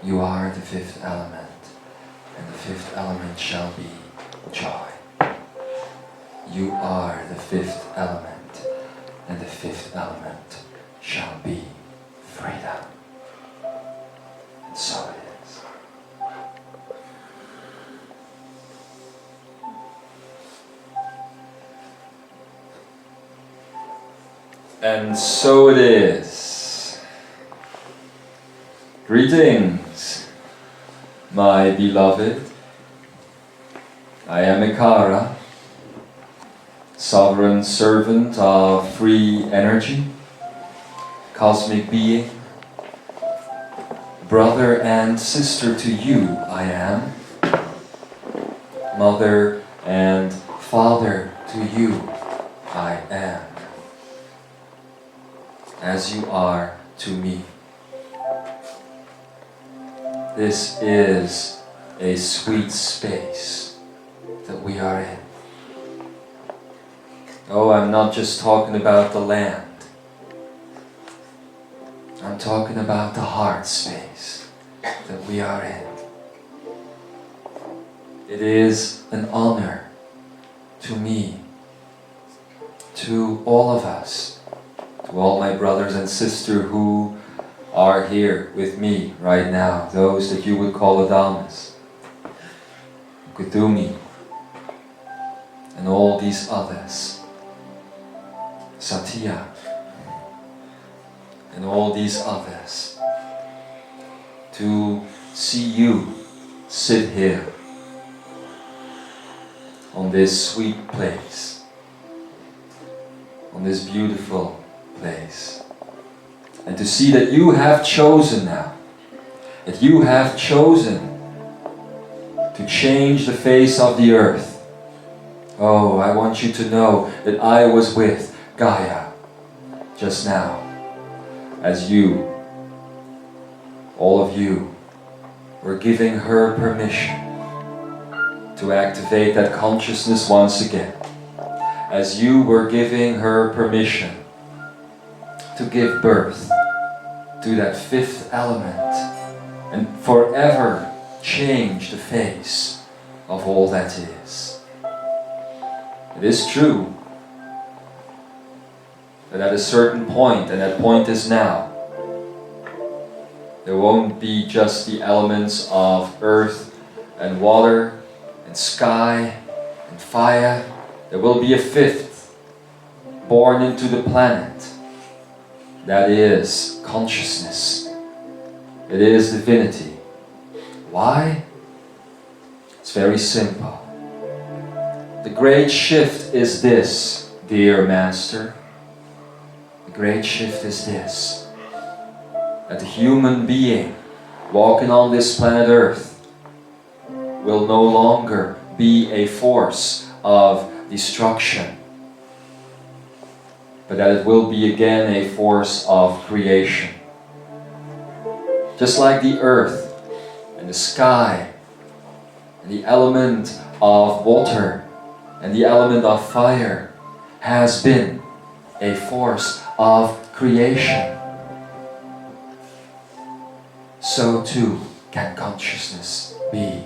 You are the fifth element, and the fifth element shall be joy. You are the fifth element, and the fifth element shall be freedom. And so it is. And so it is. Greetings, my beloved. I am Ekara, sovereign servant of free energy, cosmic being, brother and sister to you I am, mother and father to you I am, as you are to me. This is a sweet space that we are in. Oh, I'm not just talking about the land. I'm talking about the heart space that we are in. It is an honor to me, to all of us, to all my brothers and sisters who are here with me right now, those that you would call Adamas, Kutumi, and all these others, Satya, and all these others, to see you sit here on this sweet place, on this beautiful place, and to see that you have chosen now, that you have chosen to change the face of the earth. Oh, I want you to know that I was with Gaia just now, as you, all of you, were giving her permission to activate that consciousness once again, as you were giving her permission to give birth to that fifth element and forever change the face of all that is. It is true that at a certain point, and that point is now, there won't be just the elements of earth and water and sky and fire. There will be a fifth born into the planet. That is consciousness. It is divinity. Why? It's very simple. The great shift is this, dear Master. The great shift is this. That the human being walking on this planet Earth will no longer be a force of destruction, but that it will be again a force of creation. Just like the earth and the sky and the element of water and the element of fire has been a force of creation, so too can consciousness be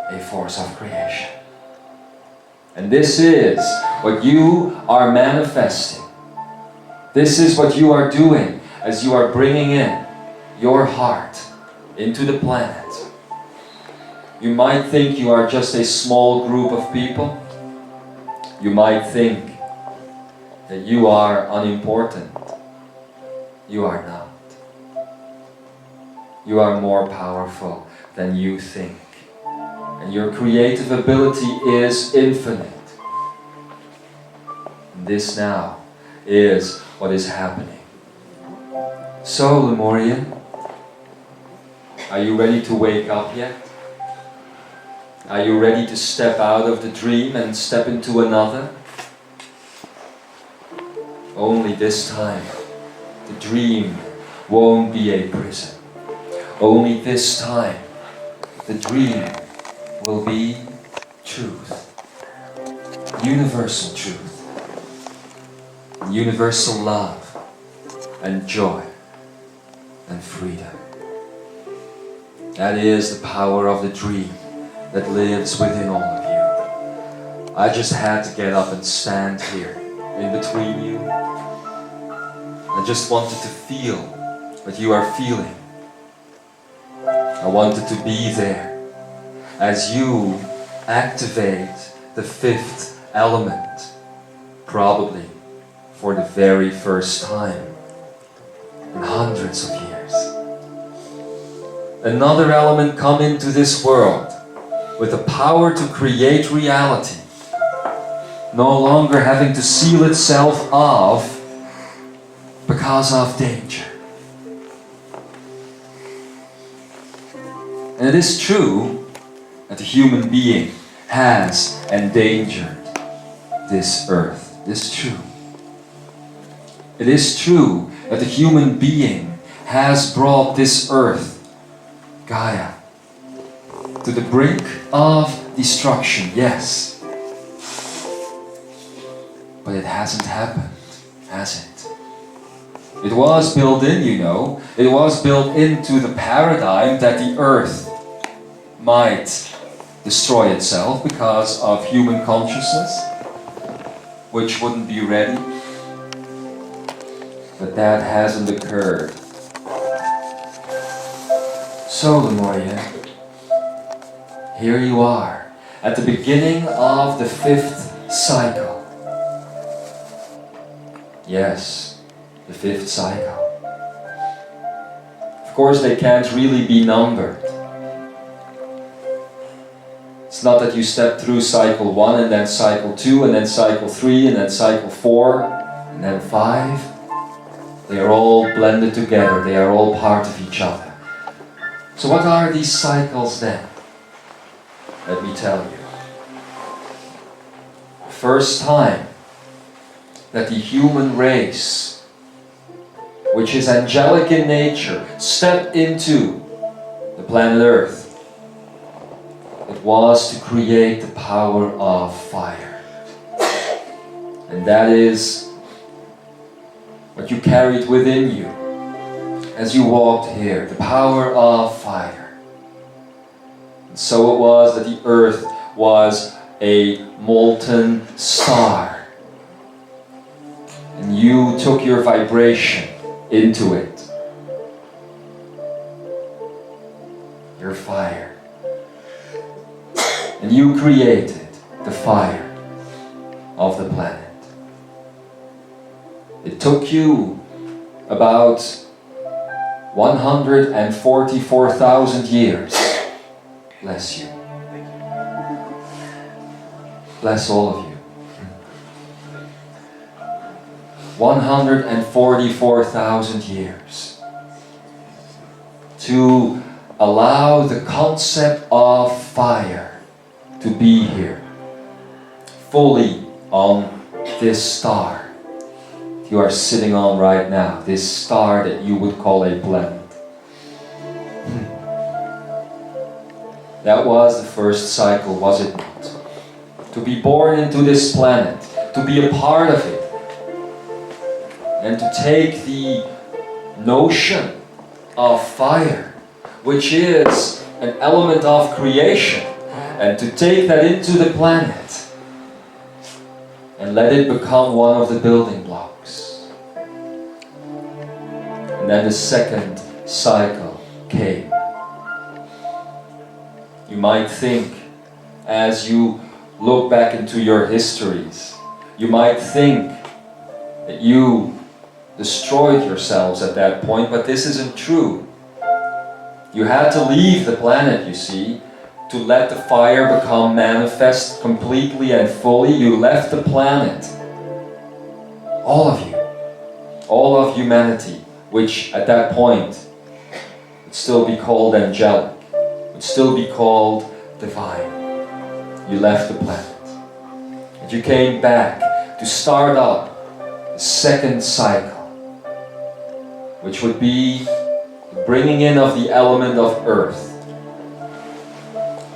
a force of creation. And this is what you are manifesting. This is what you are doing as you are bringing in your heart into the planet. You might think you are just a small group of people. You might think that you are unimportant. You are not. You are more powerful than you think. And your creative ability is infinite. And this now is what is happening. So, Lemuria, are you ready to wake up yet? Are you ready to step out of the dream and step into another? Only this time, the dream won't be a prison. Only this time, the dream will be truth. Universal truth. Universal love and joy and freedom. That is the power of the dream that lives within all of you. I just had to get up and stand here in between you. I just wanted to feel what you are feeling. I wanted to be there as you activate the fifth element, probably for the very first time in hundreds of years. Another element come into this world with the power to create reality, no longer having to seal itself off because of danger. And it is true that the human being has endangered this earth. It is true. It is true that the human being has brought this earth, Gaia, to the brink of destruction, yes. But it hasn't happened, has it? It was built in, you know. It was built into the paradigm that the earth might destroy itself because of human consciousness, which wouldn't be ready. But that hasn't occurred. So, Lemuria, here you are, at the beginning of the fifth cycle. Yes, the fifth cycle. Of course, they can't really be numbered. It's not that you step through cycle 1 and then cycle 2 and then cycle 3 and then cycle 4 and then 5. They are all blended together. They are all part of each other. So what are these cycles then? Let me tell you. The first time that the human race, which is angelic in nature, stepped into the planet Earth, it was to create the power of fire. And that is what you carried within you as you walked here, the power of fire. And so it was that the earth was a molten star. And you took your vibration into it. Your fire. And you created the fire of the planet. It took you about 144,000 years. Bless you. Bless all of you. 144,000 years to allow the concept of fire to be here, fully on this star you are sitting on right now, this star that you would call a planet. That was the first cycle, was it not? To be born into this planet, to be a part of it, and to take the notion of fire, which is an element of creation, and to take that into the planet and let it become one of the building blocks. And then the second cycle came. You might think, as you look back into your histories, you might think that you destroyed yourselves at that point, but this isn't true. You had to leave the planet, you see, to let the fire become manifest completely and fully. You left the planet. All of you. All of humanity, which at that point would still be called angelic, would still be called divine. You left the planet. And you came back to start up the second cycle, which would be the bringing in of the element of earth.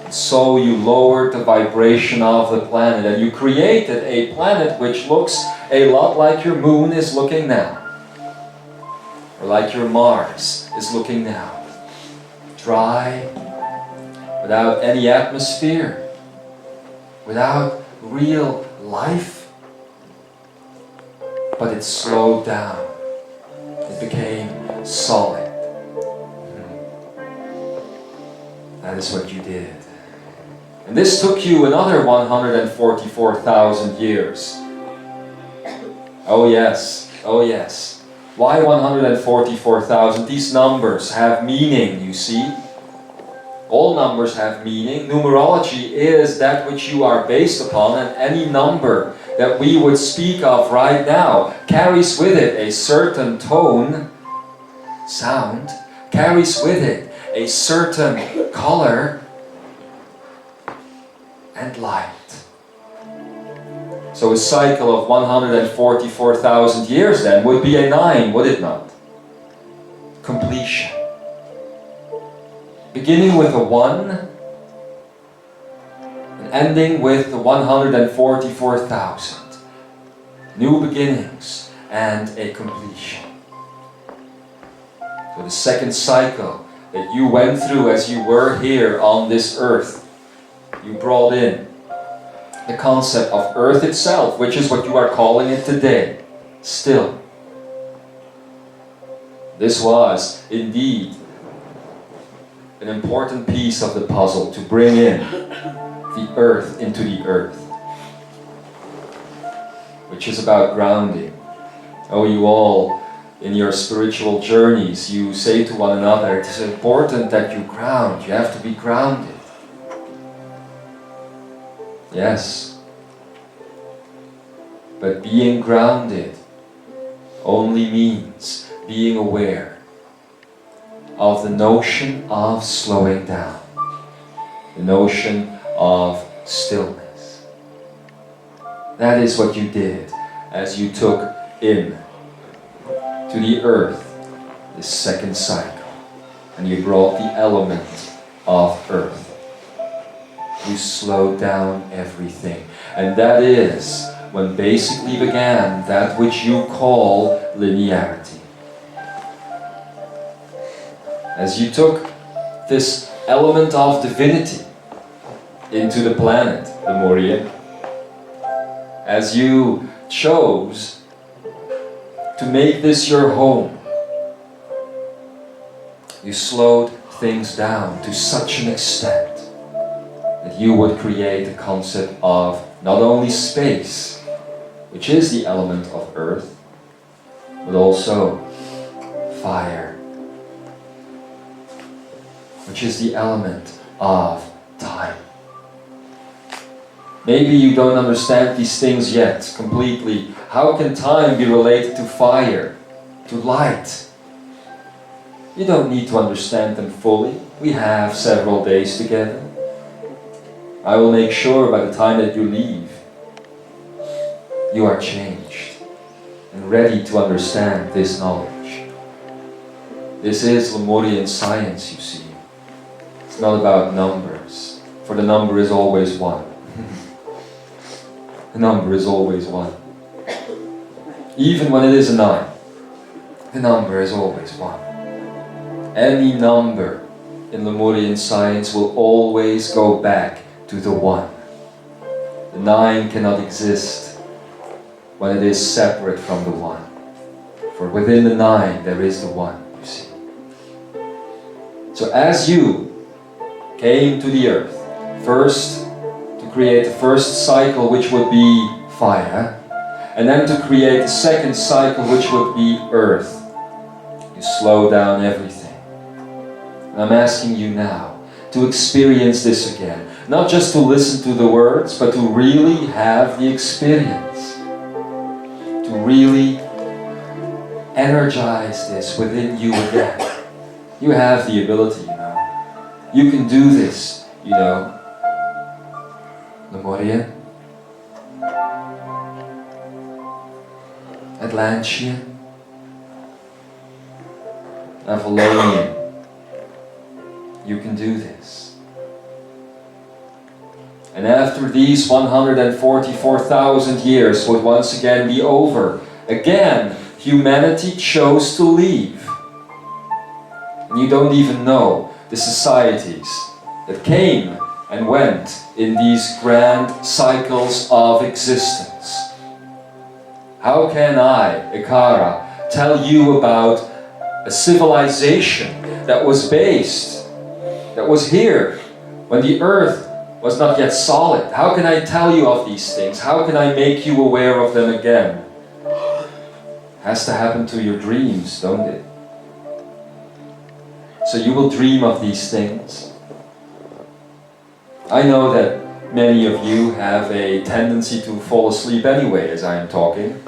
And so you lowered the vibration of the planet and you created a planet which looks a lot like your moon is looking now. Or like your Mars is looking now. Dry, without any atmosphere, without real life. But it slowed down. It became solid. That is what you did. And this took you another 144,000 years. Oh yes, oh yes. Why 144,000? These numbers have meaning, you see. All numbers have meaning. Numerology is that which you are based upon, and any number that we would speak of right now carries with it a certain tone, sound, carries with it a certain color and light. So a cycle of 144,000 years then would be a 9, would it not? Completion. Beginning with a 1 and ending with the 144,000. New beginnings and a completion. So the second cycle that you went through as you were here on this earth, you brought in the concept of earth itself, which is what you are calling it today, still. This was indeed an important piece of the puzzle to bring in the earth into the earth, which is about grounding. Oh, you all, in your spiritual journeys, you say to one another, it is important that you ground, you have to be grounded. Yes, but being grounded only means being aware of the notion of slowing down, the notion of stillness. That is what you did as you took in to the earth this second cycle, and you brought the element of earth. You slowed down everything. And that is when basically began that which you call linearity. As you took this element of divinity into the planet, Lemuria. As you chose to make this your home, you slowed things down to such an extent that you would create a concept of not only space, which is the element of earth, but also fire, which is the element of time. Maybe you don't understand these things yet completely. How can time be related to fire, to light? You don't need to understand them fully. We have several days together. I will make sure by the time that you leave, you are changed and ready to understand this knowledge. This is Lemurian science, you see. It's not about numbers, for the number is always one. The number is always one. Even when it is a 9, the number is always 1. Any number in Lemurian science will always go back to the 1. The 9 cannot exist when it is separate from the 1. For within the 9 there is the 1, you see. So as you came to the earth, first to create the first cycle, which would be fire, and then to create the second cycle, which would be earth, you slow down everything. And I'm asking you now to experience this again. Not just to listen to the words, but to really have the experience. To really energize this within you again. You have the ability, you know. You can do this, you know. Lemuria, Atlantean, Avalonian. You can do this. And after these 144,000 years would once again be over, again humanity chose to leave. And you don't even know the societies that came and went in these grand cycles of existence. How can I, Ekara, tell you about a civilization that was based, that was here when the earth was not yet solid? How can I tell you of these things? How can I make you aware of them again? Has to happen to your dreams, don't it? So you will dream of these things. I know that many of you have a tendency to fall asleep anyway as I am talking,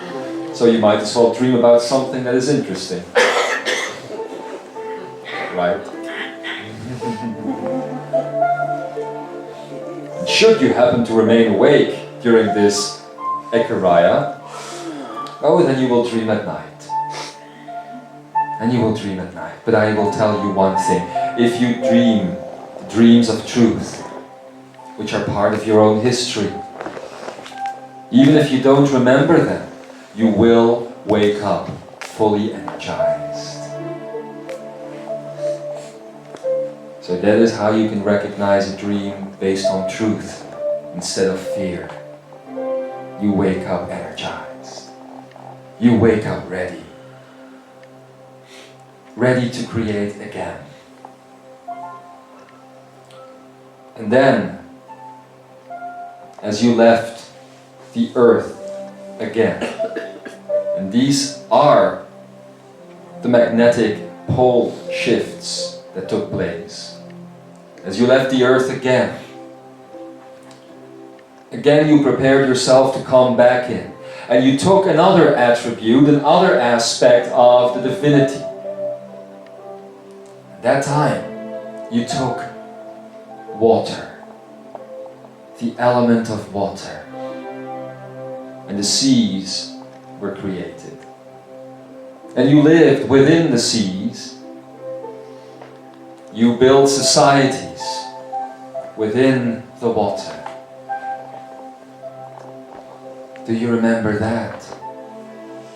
so you might as well dream about something that is interesting. Right? Should you happen to remain awake during this Ekaria, oh, then you will dream at night. And you will dream at night. But I will tell you one thing. If you dream dreams of truth, which are part of your own history, even if you don't remember them, you will wake up fully energized. So that is how you can recognize a dream based on truth instead of fear. You wake up energized. You wake up ready. Ready to create again. And then, as you left the earth again, and these are the magnetic pole shifts that took place. As you left the earth again you prepared yourself to come back in. And you took another attribute, another aspect of the divinity. At that time, you took water, the element of water. And the seas were created. And you lived within the seas. You built societies within the water. Do you remember that,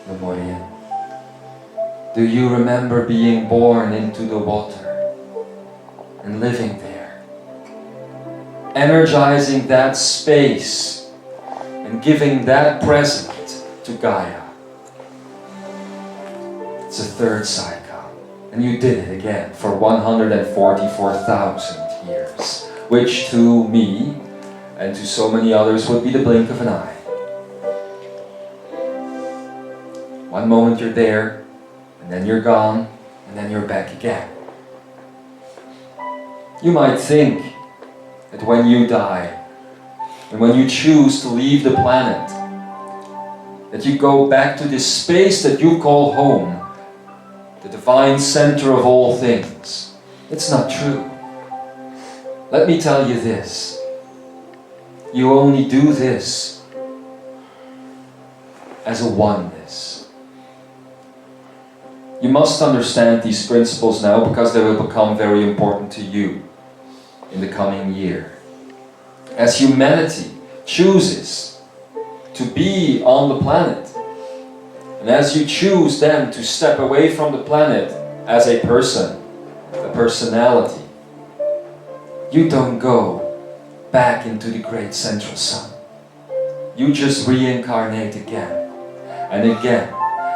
Lemuria? Do you remember being born into the water and living there? energizing that space and giving that present to Gaia. It's a third cycle. And you did it again for 144,000 years, which to me and to so many others would be the blink of an eye. One moment you're there, and then you're gone, and then you're back again. You might think that when you die, and when you choose to leave the planet, that you go back to this space that you call home, the divine center of all things. It's not true. Let me tell you this. You only do this as a oneness. You must understand these principles now because they will become very important to you in the coming year. As humanity chooses to be on the planet, and as you choose then to step away from the planet as a person, a personality, you don't go back into the great central sun. You just reincarnate again and again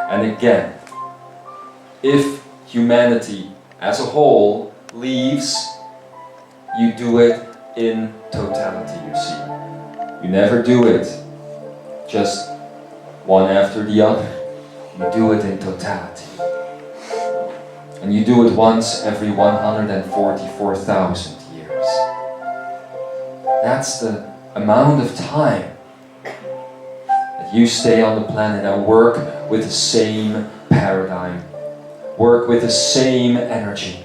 and again. If humanity as a whole leaves, you do it in totality, you see. You never do it just one after the other. You do it in totality. And you do it once every 144,000 years. That's the amount of time that you stay on the planet and work with the same paradigm. Work with the same energy.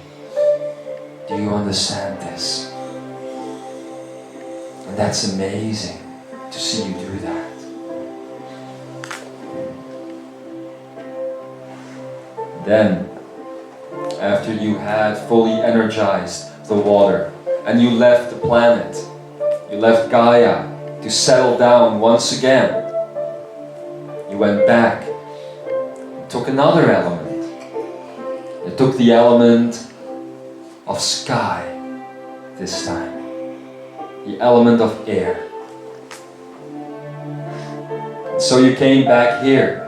Do you understand this? And that's amazing to see you do that. Then, after you had fully energized the water and you left the planet, you left Gaia to settle down once again, you went back and took another element. You took the element of sky this time, the element of air. And so you came back here,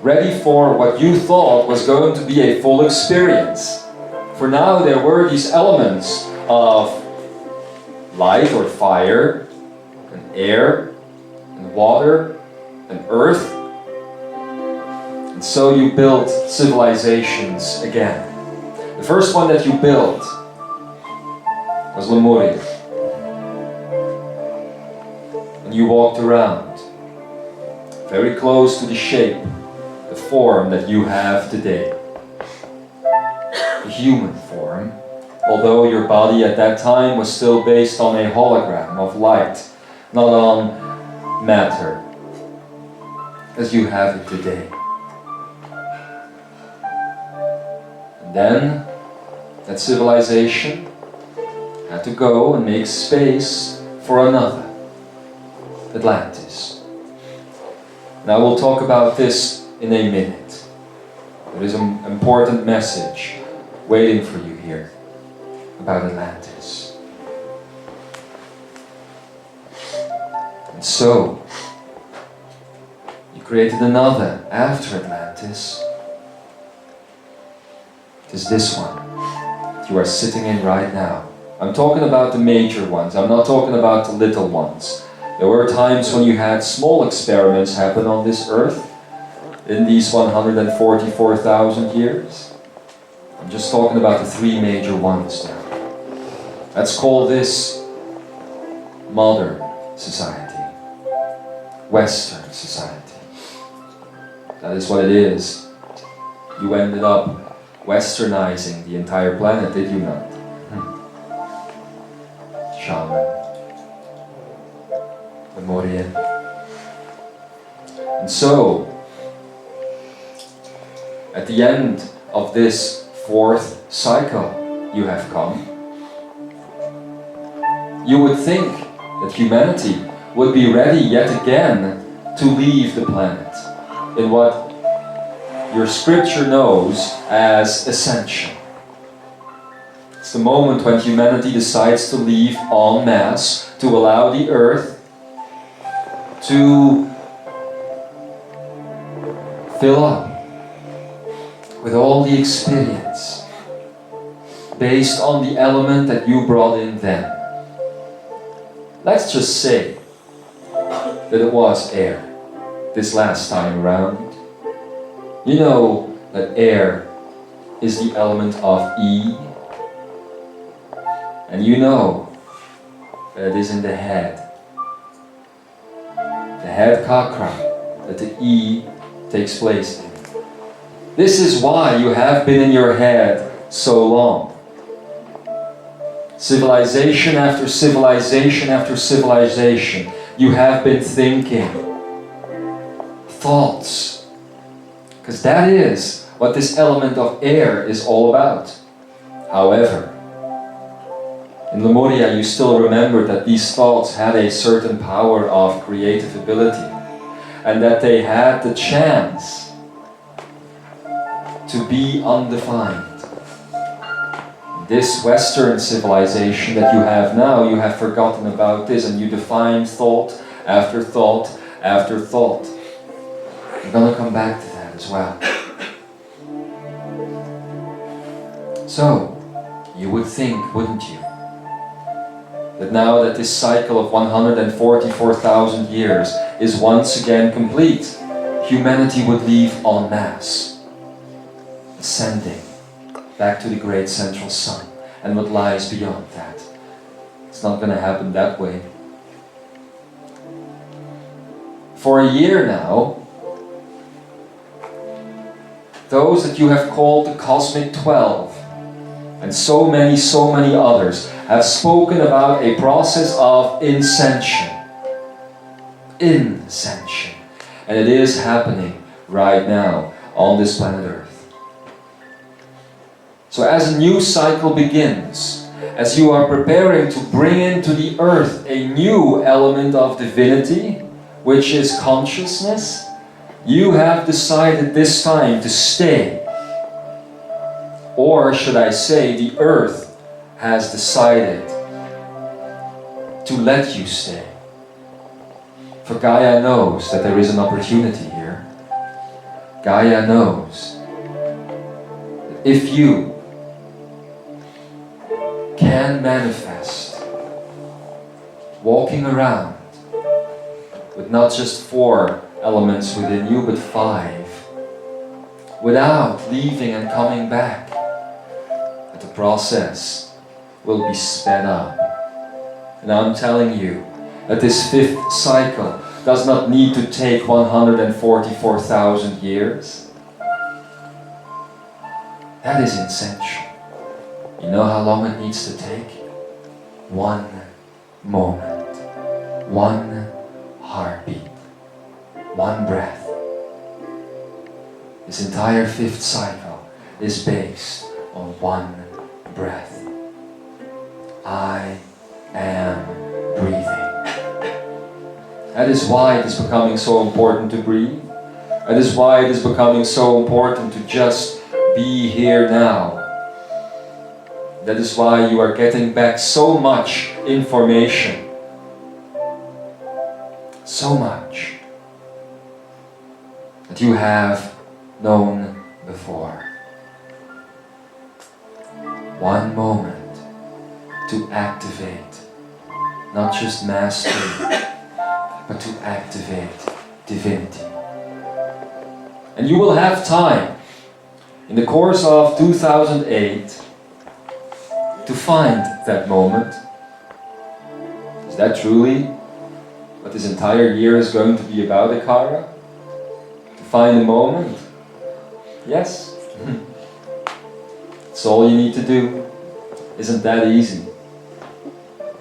ready for what you thought was going to be a full experience. For now there were these elements of light or fire, and air, and water, and earth. And so you built civilizations again. The first one that you built was Lemuria. And you walked around, very close to the shape, the form that you have today. The human form, although your body at that time was still based on a hologram of light, not on matter, as you have it today. And then, that civilization had to go and make space for another, Atlantis. Now we'll talk about this in a minute. There is an important message waiting for you here about Atlantis. And so, you created another after Atlantis. It is this one that you are sitting in right now. I'm talking about the major ones. I'm not talking about the little ones. There were times when you had small experiments happen on this earth in these 144,000 years. I'm just talking about the three major ones now. Let's call this modern society, Western society. That is what it is. You ended up westernizing the entire planet, did you not? Shaman, Lemuria. And so, at the end of this fourth cycle you have come, you would think that humanity would be ready yet again to leave the planet in what your scripture knows as ascension. It's It's the moment when humanity decides to leave en masse, to allow the earth to fill up with all the experience based on the element that you brought in then. Let's just say that it was air this last time around. You know that air is the element of E, and you know that it is in the head chakra, that the E takes place in. This is why you have been in your head so long. Civilization after civilization after civilization, you have been thinking thoughts, because that is what this element of air is all about. However, in Lemuria you still remember that these thoughts had a certain power of creative ability, and that they had the chance to be undefined. This Western civilization that you have now, you have forgotten about this, and you define thought after thought after thought. I'm going to come back to that as well. So, you would think, wouldn't you, that now that this cycle of 144,000 years is once again complete, humanity would leave en masse, ascending back to the great central sun, and what lies beyond that. It's not going to happen that way. For a year now, those that you have called the Cosmic 12, and so many others, have spoken about a process of ascension. Ascension. And it is happening right now on this planet Earth. So as a new cycle begins, as you are preparing to bring into the earth a new element of divinity, which is consciousness, you have decided this time to stay. Or should I say, the earth has decided to let you stay. For Gaia knows that there is an opportunity here. Gaia knows that if you can manifest walking around with not just 4 elements within you, but 5, without leaving and coming back, that the process will be sped up. And I'm telling you that this 5th cycle does not need to take 144,000 years. That is ascension. You know how long it needs to take? 1 moment, 1 heartbeat, 1 breath. This entire 5th cycle is based on 1 breath. I am breathing. That is why it is becoming so important to breathe. That is why it is becoming so important to just be here now. That is why you are getting back so much information. So much that you have known before. 1 moment to activate, not just mastery, but to activate divinity. And you will have time in the course of 2008 to find that moment. Is that truly what this entire year is going to be about, Ekara? To find a moment? Yes? That's all you need to do. Isn't that easy?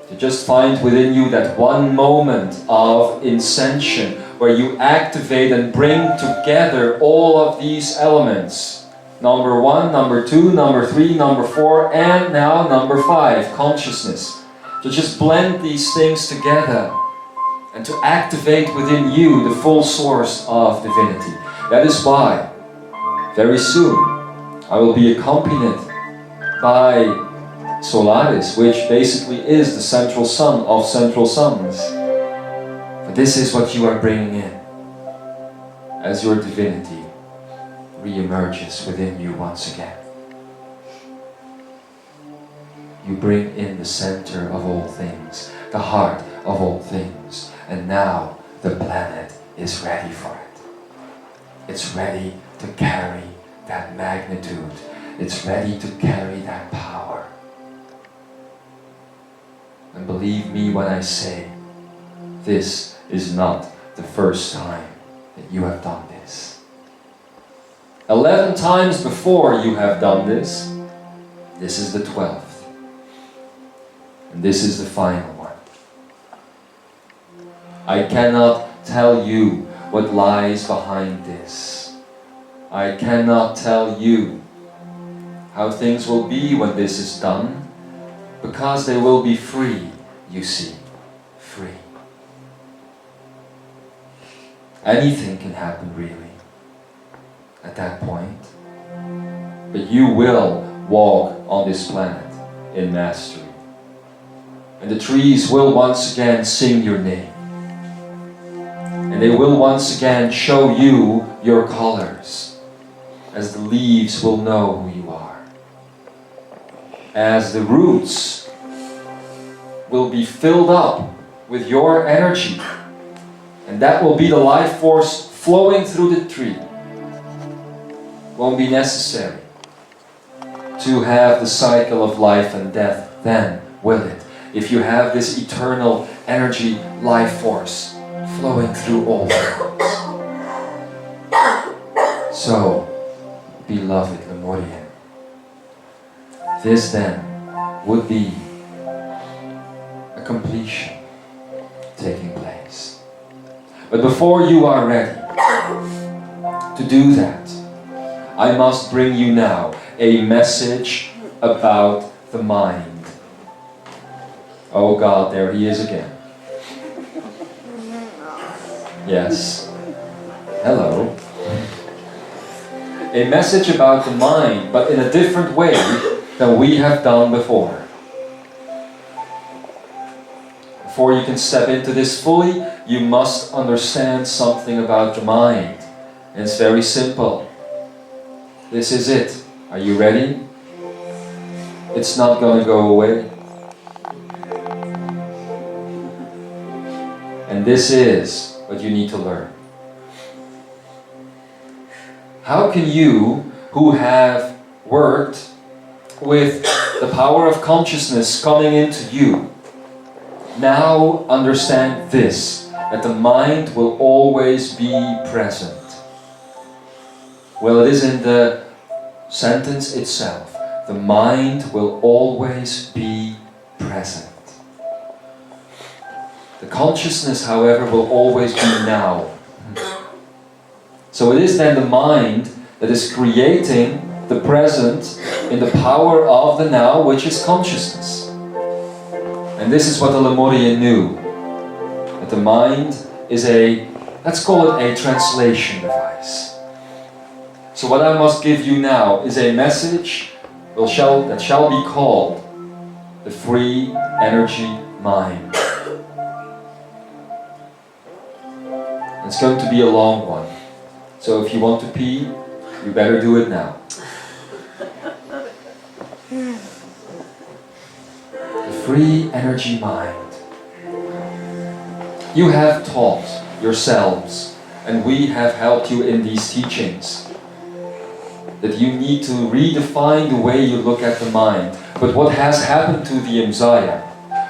To just find within you that 1 moment of ascension where you activate and bring together all of these elements. Number 1, number 2, number 3, number 4, and now number 5, consciousness. To just blend these things together and to activate within you the full source of divinity. That is why very soon I will be accompanied by Solaris, which basically is the central sun of central suns. But this is what you are bringing in as your divinity re-emerges within you once again. You bring in the center of all things, the heart of all things, and now the planet is ready for it. It's ready to carry that magnitude. It's ready to carry that power. And believe me when I say, this is not the first time that you have done this. 11 times before you have done this. This is the 12th. And this is the final one. I cannot tell you what lies behind this. I cannot tell you how things will be when this is done, because they will be free, you see, free. Anything can happen really at that point. But you will walk on this planet in mastery. And the trees will once again sing your name. And they will once again show you your colors, as the leaves will know who you are. As the roots will be filled up with your energy, and that will be the life force flowing through the tree. Won't be necessary to have the cycle of life and death then, will it? If you have this eternal energy life force flowing through all things. So, beloved Lemuria, this then would be a completion taking place. But before you are ready to do that, I must bring you now a message about the mind. Oh God, there he is again. Yes. Hello. A message about the mind, but in a different way than we have done before. Before you can step into this fully, you must understand something about the mind. And it's very simple. This is it. Are you ready? It's not going to go away. And this is what you need to learn. How can you, who have worked with the power of consciousness coming into you, now understand this, that the mind will always be present? Well, it is in the sentence itself. The mind will always be present. The consciousness, however, will always be now. So it is then the mind that is creating the present in the power of the now, which is consciousness. And this is what the Lemuria knew. That the mind is a, let's call it a translation device. So what I must give you now is a message that shall be called the free energy mind. It's going to be a long one. So if you want to pee, you better do it now. The free energy mind. You have taught yourselves, and we have helped you in these teachings, that you need to redefine the way you look at the mind. But what has happened to the Imzaia,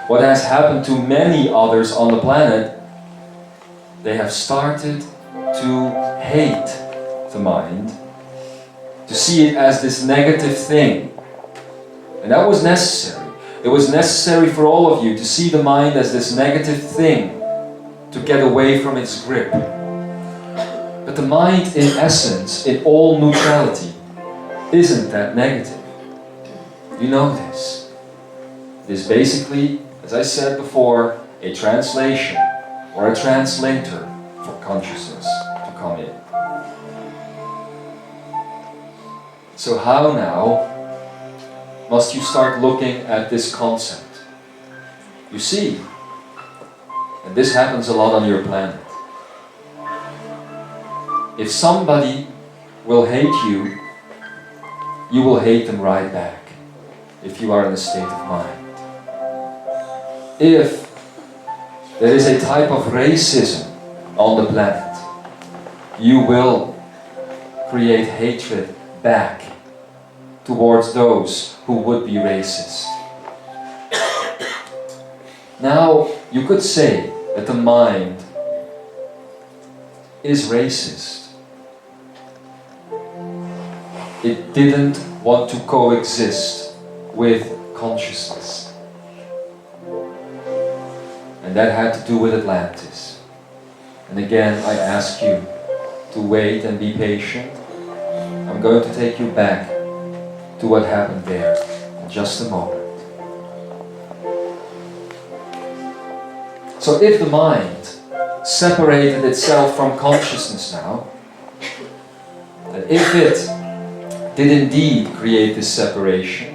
what has happened to many others on the planet, they have started to hate the mind, to see it as this negative thing. And that was necessary. It was necessary for all of you to see the mind as this negative thing, to get away from its grip. But the mind, in essence, in all neutrality, isn't that negative. You know this. It is basically, as I said before, a translation or a translator for consciousness to come in. So how now must you start looking at this concept. You see, and this happens a lot on your planet. If somebody will hate you, you will hate them right back, if you are in a state of mind. If there is a type of racism on the planet, you will create hatred back towards those who would be racist. Now, you could say that the mind is racist. It didn't want to coexist with consciousness. And that had to do with Atlantis. And again, I ask you to wait and be patient. I'm going to take you back to what happened there in just a moment. So if the mind separated itself from consciousness now, and if it did indeed create this separation,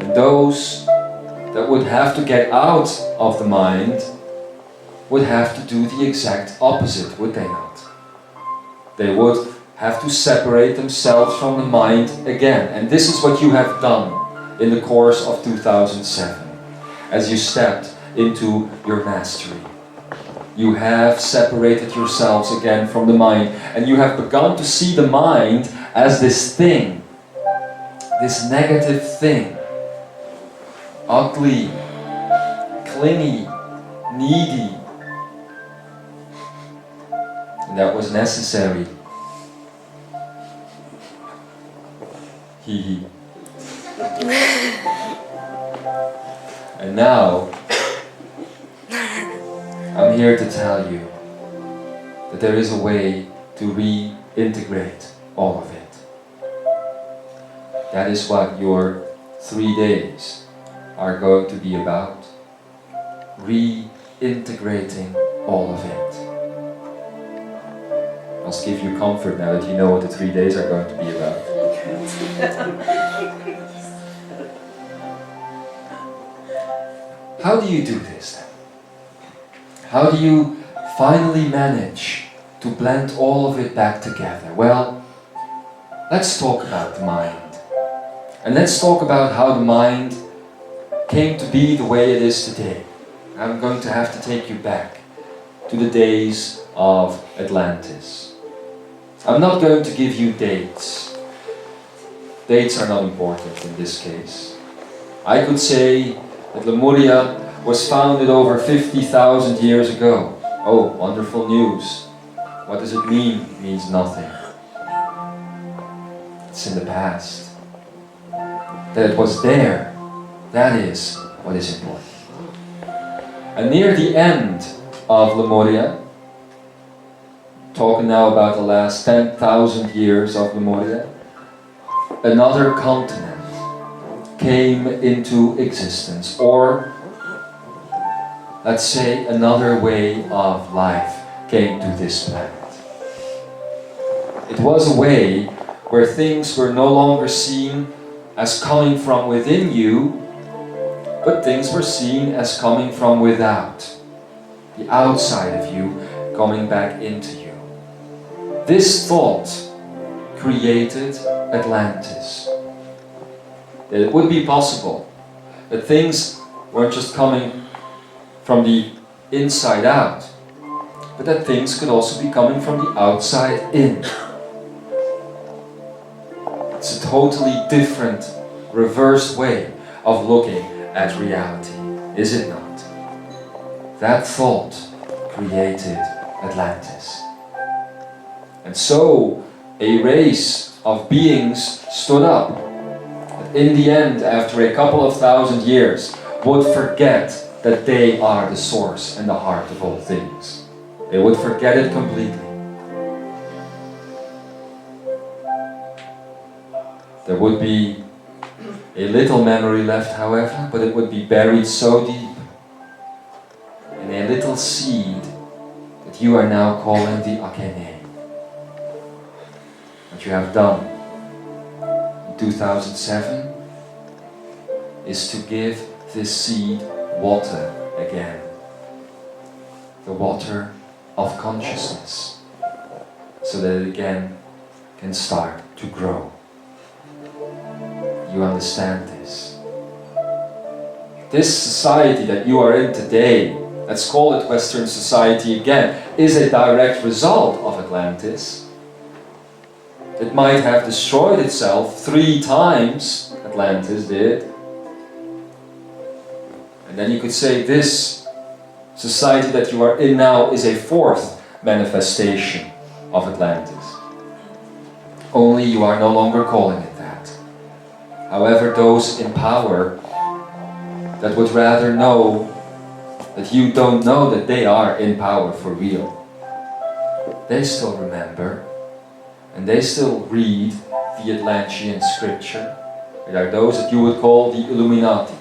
and those that would have to get out of the mind would have to do the exact opposite, would they not? They would have to separate themselves from the mind again. And this is what you have done in the course of 2007, as you stepped into your mastery. You have separated yourselves again from the mind, and you have begun to see the mind as this thing, this negative thing, ugly, clingy, needy. And that was necessary. Hee hee. And now, I'm here to tell you that there is a way to reintegrate all of it. That is what your 3 days are going to be about. Reintegrating all of it. Must give you comfort now that you know what the 3 days are going to be about. How do you do this then? How do you finally manage to blend all of it back together? Well, let's talk about the mind. And let's talk about how the mind came to be the way it is today. I'm going to have to take you back to the days of Atlantis. I'm not going to give you dates. Dates are not important in this case. I could say that Lemuria was founded over 50,000 years ago. Oh, wonderful news. What does it mean? It means nothing. It's in the past. That it was there, that is what is important. And near the end of Lemuria, talking now about the last 10,000 years of Lemuria, another continent came into existence, or let's say another way of life came to this planet. It was a way where things were no longer seen as coming from within you, but things were seen as coming from without, the outside of you coming back into you. This thought created Atlantis. That it would be possible that things weren't just coming from the inside out, but that things could also be coming from the outside in. It's a totally different, reversed way of looking at reality, is it not? That thought created Atlantis. And so, a race of beings stood up that in the end, after a couple of thousand years, would forget that they are the source and the heart of all things. They would forget it completely. There would be a little memory left, however, but it would be buried so deep in a little seed that you are now calling the Akene. What you have done in 2007 is to give this seed water again. The water of consciousness, so that it again can start to grow. You understand this? This society that you are in today, let's call it Western society again, is a direct result of Atlantis. It might have destroyed itself 3 times, Atlantis did. And then you could say this society that you are in now is a 4th manifestation of Atlantis. Only you are no longer calling it that. However, those in power that would rather know that you don't know that they are in power for real, they still remember and they still read the Atlantean scripture. They are those that you would call the Illuminati.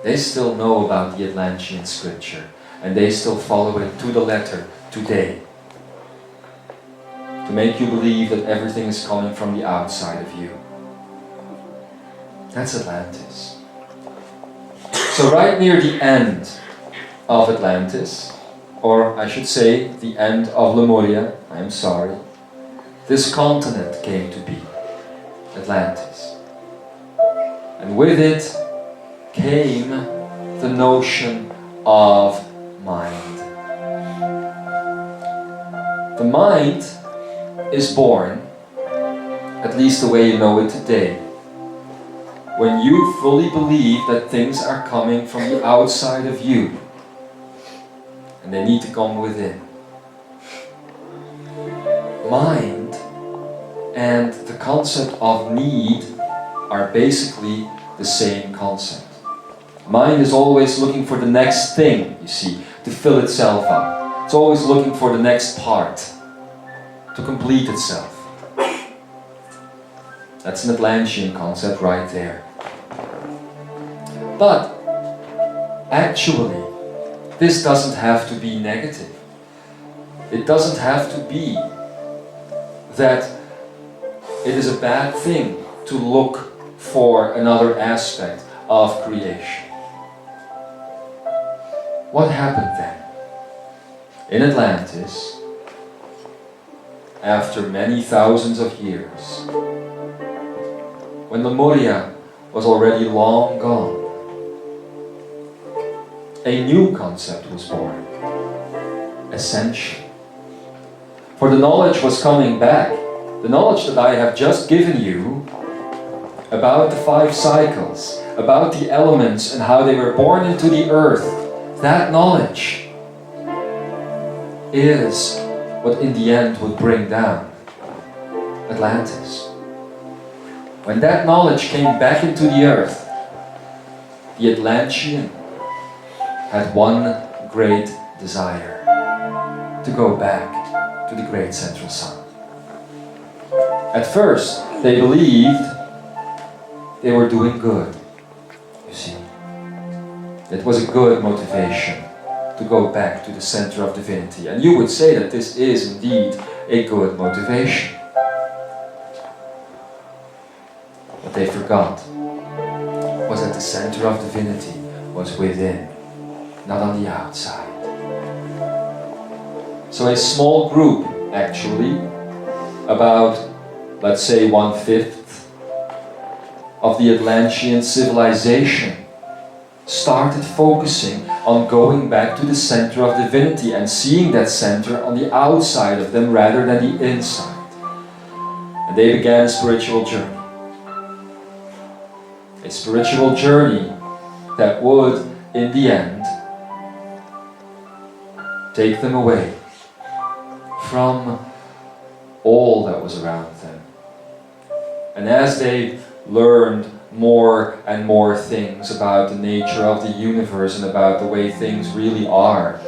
They still know about the Atlantean scripture and they still follow it to the letter today, to make you believe that everything is coming from the outside of you. That's Atlantis. So right near the end of Atlantis, or I should say the end of Lemuria, I'm sorry, this continent came to be, Atlantis. And with it came the notion of mind. The mind is born, at least the way you know it today, when you fully believe that things are coming from the outside of you and they need to come within. Mind and the concept of need are basically the same concept. Mind is always looking for the next thing, you see, to fill itself up. It's always looking for the next part to complete itself. That's an Atlantean concept right there. But actually, this doesn't have to be negative. It doesn't have to be that it is a bad thing to look for another aspect of creation. What happened then? In Atlantis, after many thousands of years, when Lemuria was already long gone, a new concept was born, ascension. For the knowledge was coming back, the knowledge that I have just given you about the 5 cycles, about the elements and how they were born into the earth. That knowledge is what in the end would bring down Atlantis. When that knowledge came back into the earth, the Atlantean had one great desire: to go back to the great central sun. At first, they believed they were doing good, you see. It was a good motivation to go back to the center of divinity. And you would say that this is indeed a good motivation. What they forgot was that the center of divinity was within, not on the outside. So a small group, actually, about, let's say, 1/5 of the Atlantean civilization, started focusing on going back to the center of divinity and seeing that center on the outside of them rather than the inside. And they began a spiritual journey. A spiritual journey that would, in the end, take them away from all that was around them. And as they learned more and more things about the nature of the universe and about the way things really are,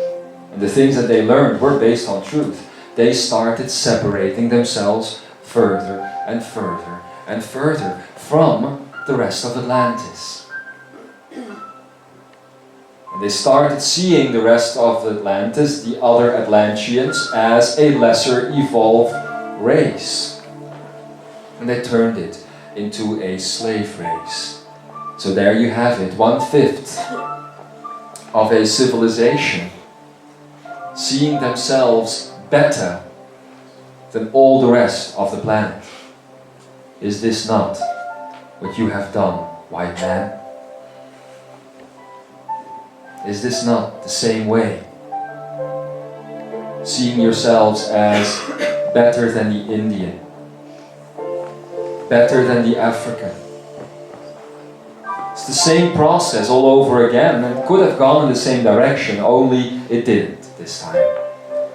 and the things that they learned were based on truth, they started separating themselves further and further and further from the rest of Atlantis. And they started seeing the rest of Atlantis, the other Atlanteans, as a lesser evolved race. And they turned it into a slave race. So there you have it, 1/5 of a civilization seeing themselves better than all the rest of the planet. Is this not what you have done, white man? Is this not the same way? Seeing yourselves as better than the Indian, better than the African. It's the same process all over again, and it could have gone in the same direction, only it didn't this time.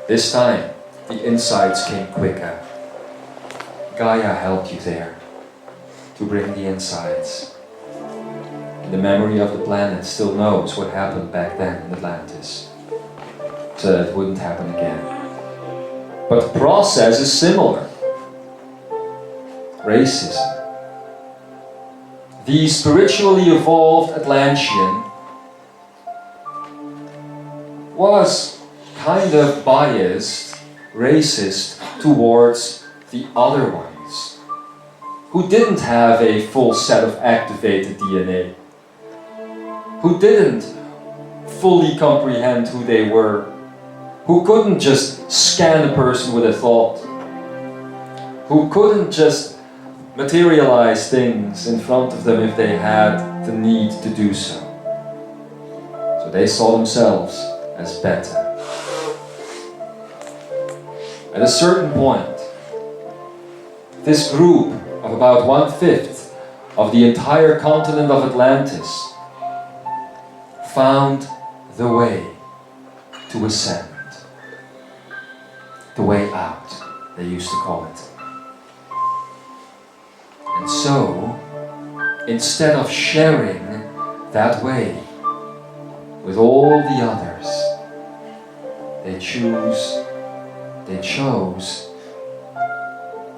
This time, the insights came quicker. Gaia helped you there to bring the insights. And the memory of the planet still knows what happened back then in Atlantis, so that it wouldn't happen again. But the process is similar. Racism. The spiritually evolved Atlantean was kind of biased, racist towards the other ones, who didn't have a full set of activated DNA, who didn't fully comprehend who they were, who couldn't just scan a person with a thought, who couldn't just materialize things in front of them if they had the need to do so. So they saw themselves as better. At a certain point, this group of about 1/5 of the entire continent of Atlantis found the way to ascend. The way out, they used to call it. And so, instead of sharing that way with all the others, they chose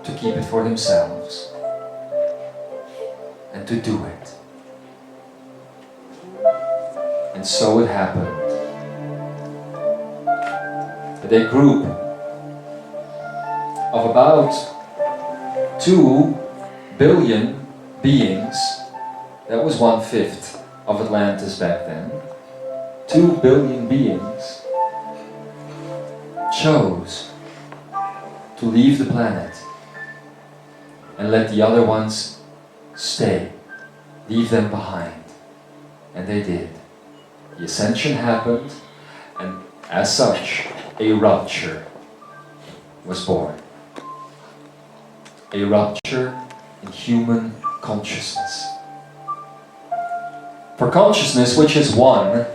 to keep it for themselves and to do it. And so it happened that a group of about 2 billion beings, that was 1/5 of Atlantis back then, 2 billion beings chose to leave the planet and let the other ones stay, leave them behind. And they did. The ascension happened, and as such, a rupture was born. A rupture in human consciousness. For consciousness, which is one,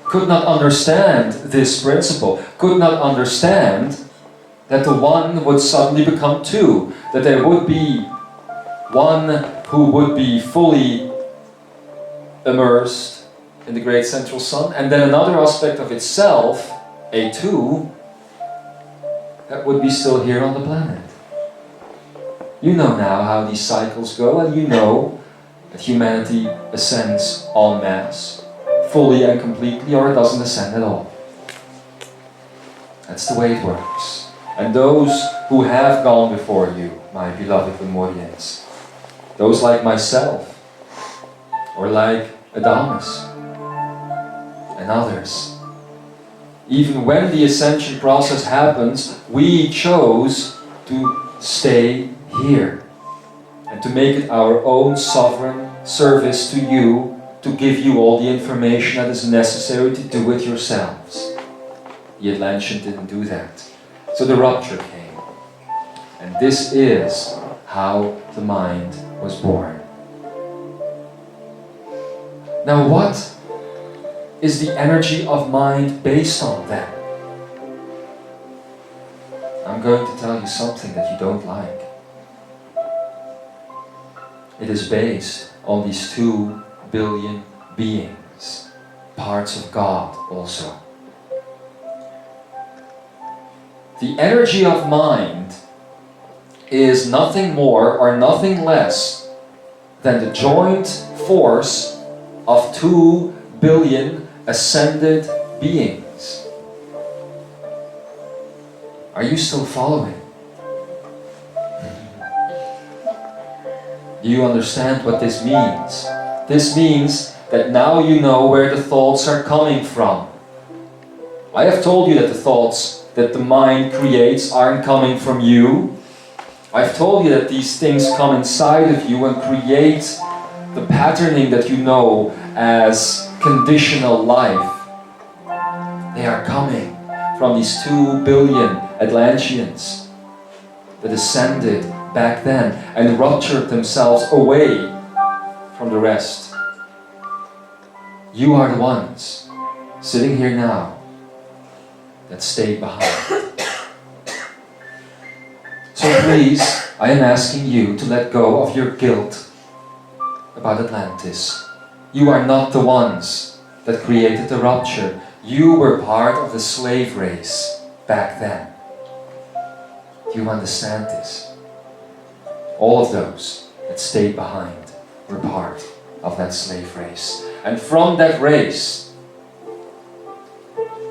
could not understand this principle, could not understand that the one would suddenly become two, that there would be one who would be fully immersed in the great central sun, and then another aspect of itself, a two, that would be still here on the planet. You know now how these cycles go, and you know that humanity ascends en masse, fully and completely, or it doesn't ascend at all. That's the way it works. And those who have gone before you, my beloved Lemurians, those like myself, or like Adamus, and others, even when the ascension process happens, we chose to stay here and to make it our own sovereign service to you, to give you all the information that is necessary to do it yourselves. The Atlantean didn't do that. So the rupture came. And this is how the mind was born. Now what is the energy of mind based on then? I'm going to tell you something that you don't like. It is based on these 2 billion beings, parts of God also. The energy of mind is nothing more or nothing less than the joint force of 2 billion ascended beings. Are you still following? Do you understand what this means? This means that now you know where the thoughts are coming from. I have told you that the thoughts that the mind creates aren't coming from you. I've told you that these things come inside of you and create the patterning that you know as conditional life. They are coming from these 2 billion Atlanteans that ascended back then and ruptured themselves away from the rest. You are the ones sitting here now that stayed behind. So please, I am asking you to let go of your guilt about Atlantis. You are not the ones that created the rupture. You were part of the slave race back then. Do you understand this? All of those that stayed behind were part of that slave race. And from that race,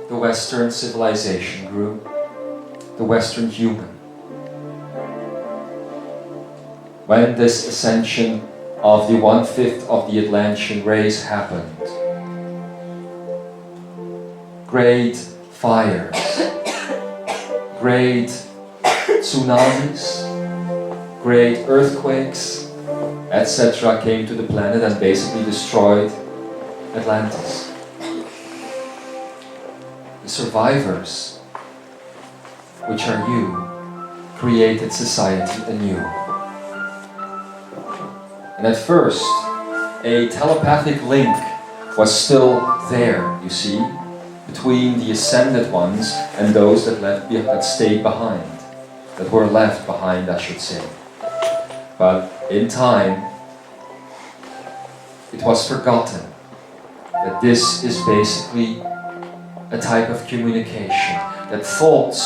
the Western civilization grew, the Western human. When this ascension of the 1/5 of the Atlantean race happened, great fires, great tsunamis, great earthquakes, etc. came to the planet and basically destroyed Atlantis. The survivors, which are you, created society anew. And at first, a telepathic link was still there, you see, between the ascended ones and those that stayed behind, that were left behind, I should say. But in time, it was forgotten that this is basically a type of communication, that thoughts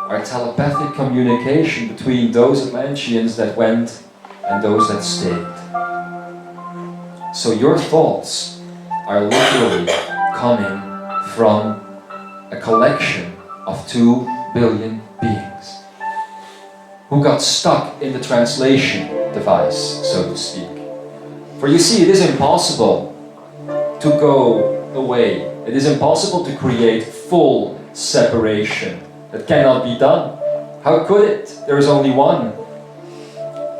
are telepathic communication between those Atlanteans that went and those that stayed. So your thoughts are literally coming from a collection of 2 billion beings who got stuck in the translation device, so to speak. For you see, it is impossible to go away. It is impossible to create full separation. That cannot be done. How could it? There is only one.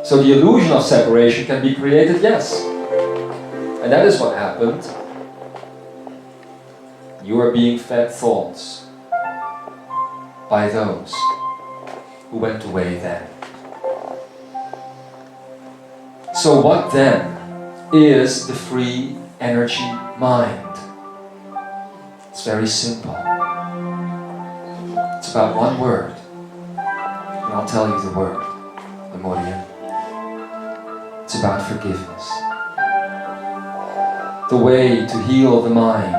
So the illusion of separation can be created, yes. And that is what happened. You are being fed thoughts by those who went away then. So what then is the free energy mind? It's very simple. It's about one word. And I'll tell you the word, Lemuria. It's about forgiveness. The way to heal the mind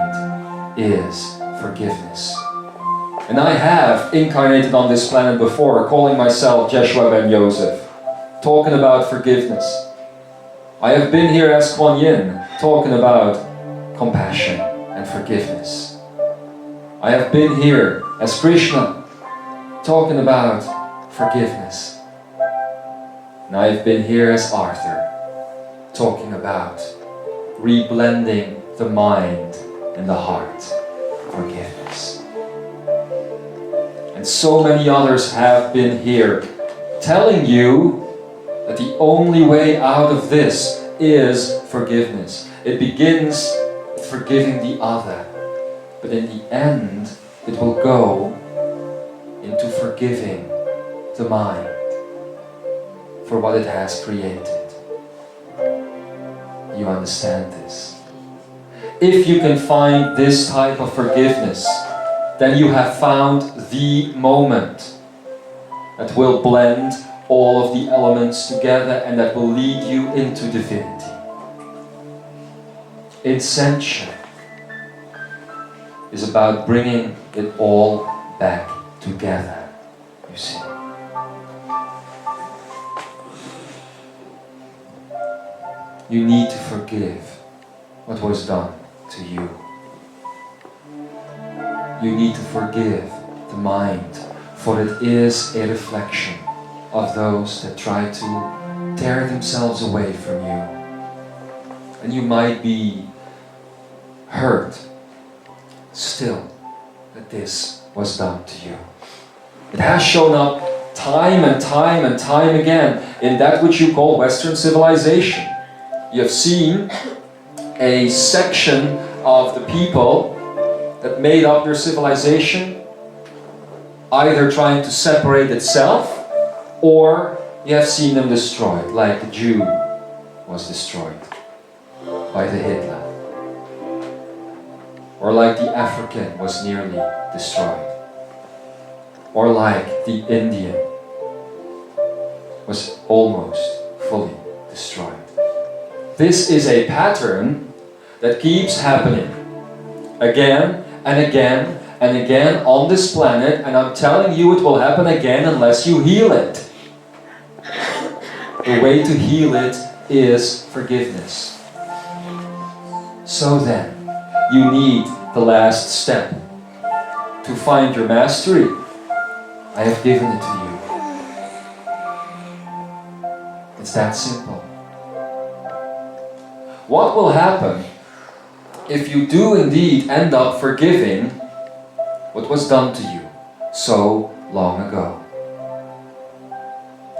is forgiveness. And I have incarnated on this planet before, calling myself Jeshua ben Joseph, talking about forgiveness. I have been here as Kuan Yin, talking about compassion and forgiveness. I have been here as Krishna, talking about forgiveness. And I have been here as Arthur, talking about reblending the mind and the heart, forgiveness. And so many others have been here telling you that the only way out of this is forgiveness. It begins with forgiving the other, but in the end it will go into forgiving the mind for what it has created. You understand this? If you can find this type of forgiveness, then you have found the moment that will blend all of the elements together and that will lead you into divinity. Ascension is about bringing it all back together, you see. You need to forgive what was done to you. You need to forgive the mind, for it is a reflection of those that try to tear themselves away from you. And you might be hurt still that this was done to you. It has shown up time and time and time again in that which you call Western civilization. You have seen a section of the people that made up your civilization either trying to separate itself, or you have seen them destroyed, like the Jew was destroyed by the Hitler, or like the African was nearly destroyed, or like the Indian was almost fully destroyed. This is a pattern that keeps happening again and again and again on this planet, and I'm telling you it will happen again unless you heal it. The way to heal it is forgiveness. So then, you need the last step to find your mastery. I have given it to you. It's that simple. What will happen if you do indeed end up forgiving what was done to you so long ago?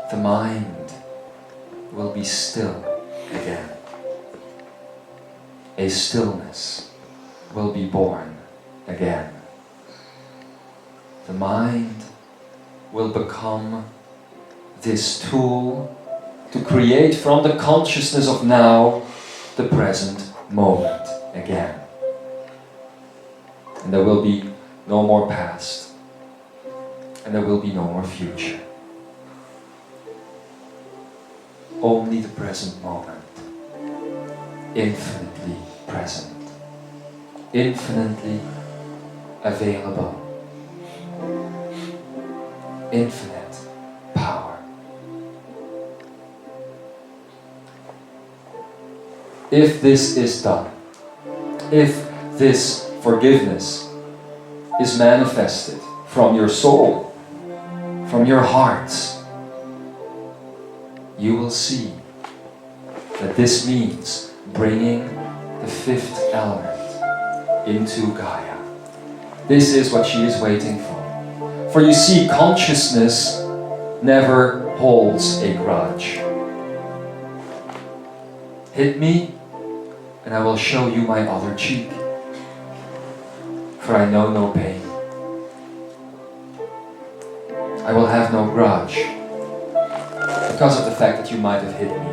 The mind will be still again. A stillness will be born again. The mind will become this tool to create from the consciousness of now the present moment again. And there will be no more past, and there will be no more future. Only the present moment, infinitely present, infinitely available, infinite power. If this is done, if this forgiveness is manifested from your soul, from your hearts, you will see that this means bringing the fifth element into Gaia. This is what she is waiting for. For you see, consciousness never holds a grudge. Hit me, and I will show you my other cheek. For I know no pain. I will have no grudge because of the fact that you might have hit me.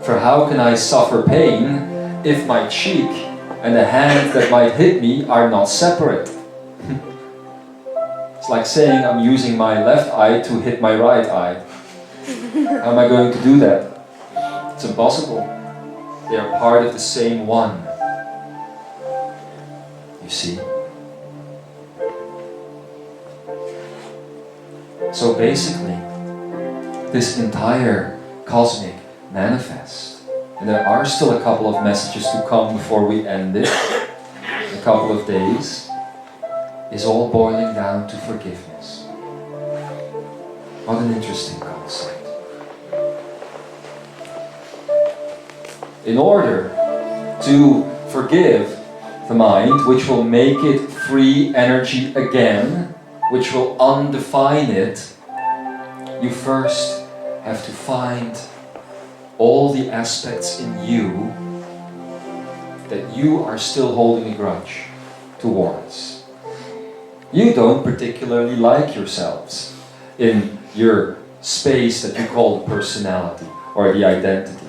For how can I suffer pain if my cheek and the hand that might hit me are not separate? It's like saying I'm using my left eye to hit my right eye. How am I going to do that? It's impossible. They are part of the same one. You see? So basically, this entire cosmic manifest, and there are still a couple of messages to come before we end it, in a couple of days, is all boiling down to forgiveness. What an interesting concept. In order to forgive the mind, which will make it free energy again, which will undefine it, you first have to find all the aspects in you that you are still holding a grudge towards. You don't particularly like yourselves in your space that you call the personality or the identity.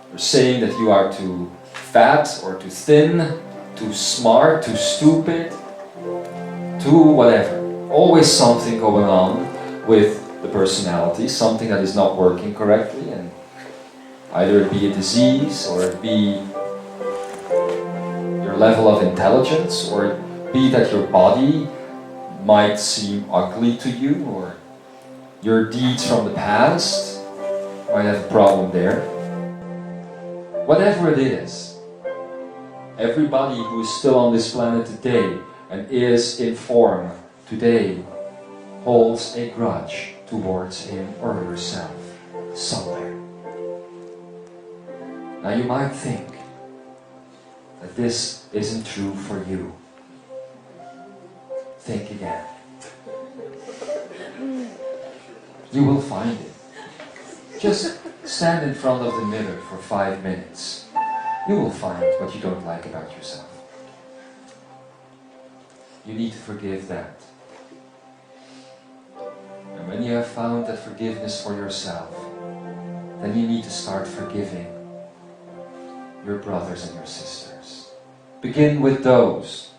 You're saying that you are too fat or too thin, too smart, too stupid, too whatever. Always something going on with the personality, something that is not working correctly, and either it be a disease, or it be your level of intelligence, or it be that your body might seem ugly to you, or your deeds from the past might have a problem there. Whatever it is, everybody who is still on this planet today and is in form today holds a grudge towards him or herself somewhere. Now you might think that this isn't true for you. Think again. You will find it. Just stand in front of the mirror for 5 minutes. You will find what you don't like about yourself. You need to forgive that. And when you have found that forgiveness for yourself, then you need to start forgiving your brothers and your sisters. Begin with those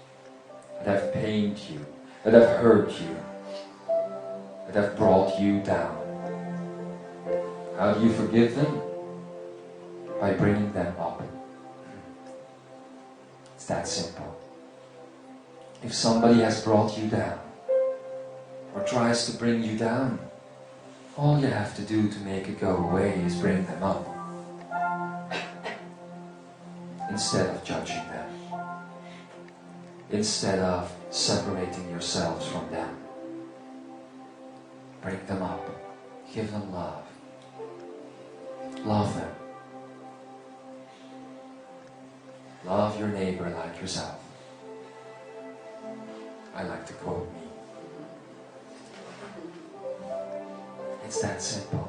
that have pained you, that have hurt you, that have brought you down. How do you forgive them? By bringing them up. It's that simple. If somebody has brought you down, or tries to bring you down, all you have to do to make it go away is bring them up. Instead of judging them. Instead of separating yourselves from them. Bring them up. Give them love. Love them. Love your neighbor like yourself. I like to quote me. It's that simple.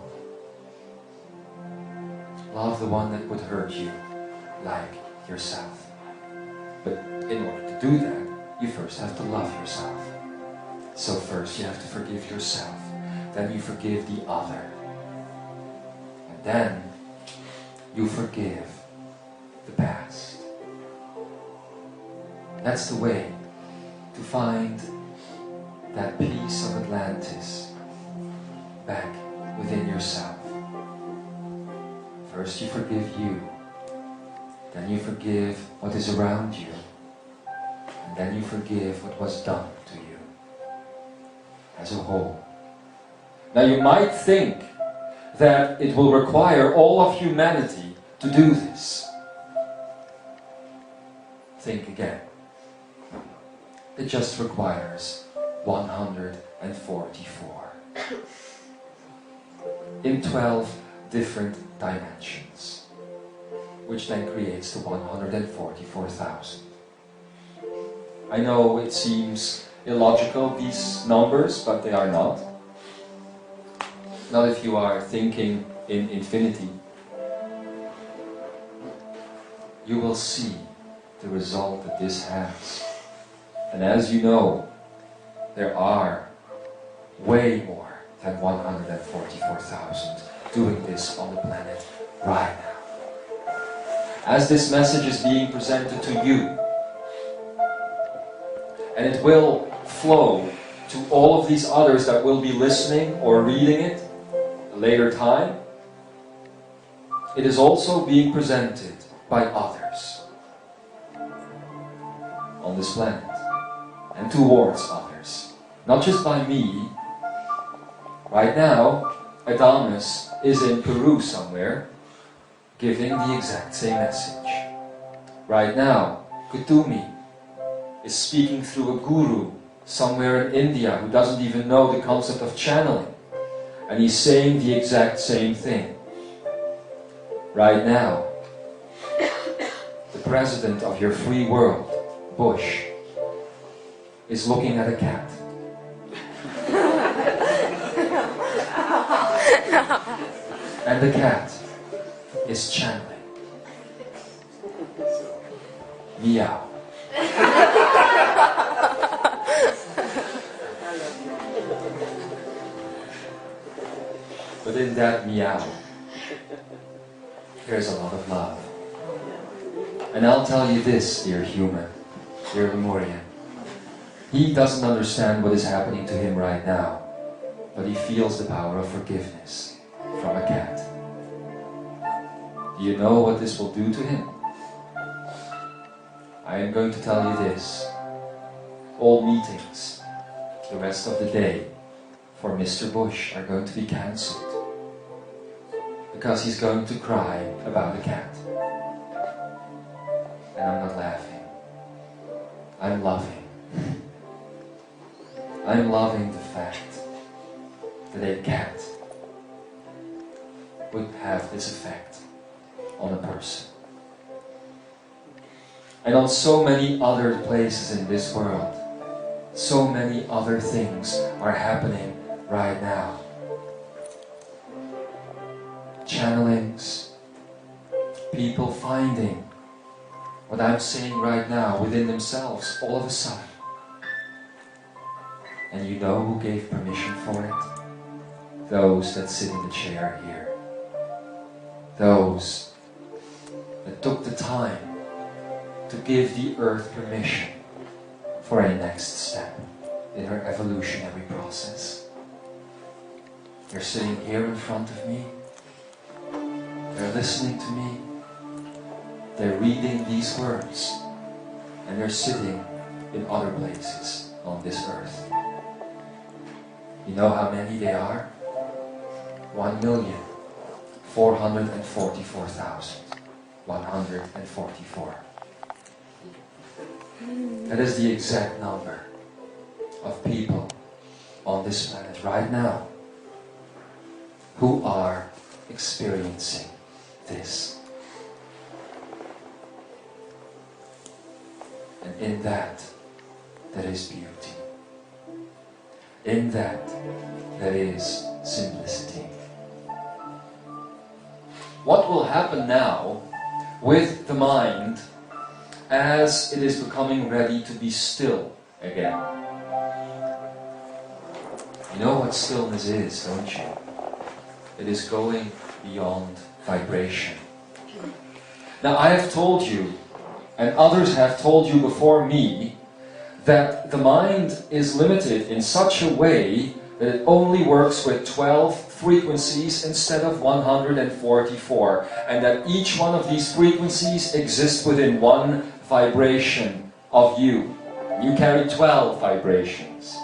Love the one that would hurt you like yourself. But in order to do that, you first have to love yourself. So first you have to forgive yourself. Then you forgive the other. And then you forgive the past. That's the way to find that piece of Atlantis back within yourself. First you forgive you. Then you forgive what is around you. And then you forgive what was done to you as a whole. Now you might think that it will require all of humanity to do this. Think again. It just requires 144 in 12 different dimensions, which then creates the 144,000. I know it seems illogical, these numbers, but they are not. Not if you are thinking in infinity. You will see the result that this has. And as you know, there are way more than 144,000 doing this on the planet right now. As this message is being presented to you, and it will flow to all of these others that will be listening or reading it at a later time, it is also being presented by others on this planet and towards others, not just by me. Right now, Adamus is in Peru somewhere, giving the exact same message. Right now, Kutumi is speaking through a guru somewhere in India who doesn't even know the concept of channeling, and he's saying the exact same thing. Right now, the president of your free world, Bush, is looking at a cat. And the cat is channeling. Meow. But in that meow, there's a lot of love. And I'll tell you this, dear human, dear Lemurian. He doesn't understand what is happening to him right now, but he feels the power of forgiveness from a cat. Do you know what this will do to him? I am going to tell you this. All meetings, the rest of the day, for Mr. Bush are going to be cancelled. Because he's going to cry about a cat. And I'm not laughing. I'm loving. I'm loving the fact that a cat would have this effect on a person. And on so many other places in this world, so many other things are happening right now. Channelings, people finding what I'm saying right now within themselves all of a sudden. And you know who gave permission for it? Those that sit in the chair here. Those that took the time to give the earth permission for a next step in her evolutionary process. They're sitting here in front of me. They're listening to me. They're reading these words. And they're sitting in other places on this earth. You know how many they are? 1,444,144. That is the exact number of people on this planet right now who are experiencing this. And in that, there is beauty. In that, there is simplicity. What will happen now with the mind as it is becoming ready to be still again? You know what stillness is, don't you? It is going beyond vibration. Now I have told you, and others have told you before me, that the mind is limited in such a way that it only works with 12 frequencies instead of 144, and that each one of these frequencies exists within one vibration of you. You carry 12 vibrations.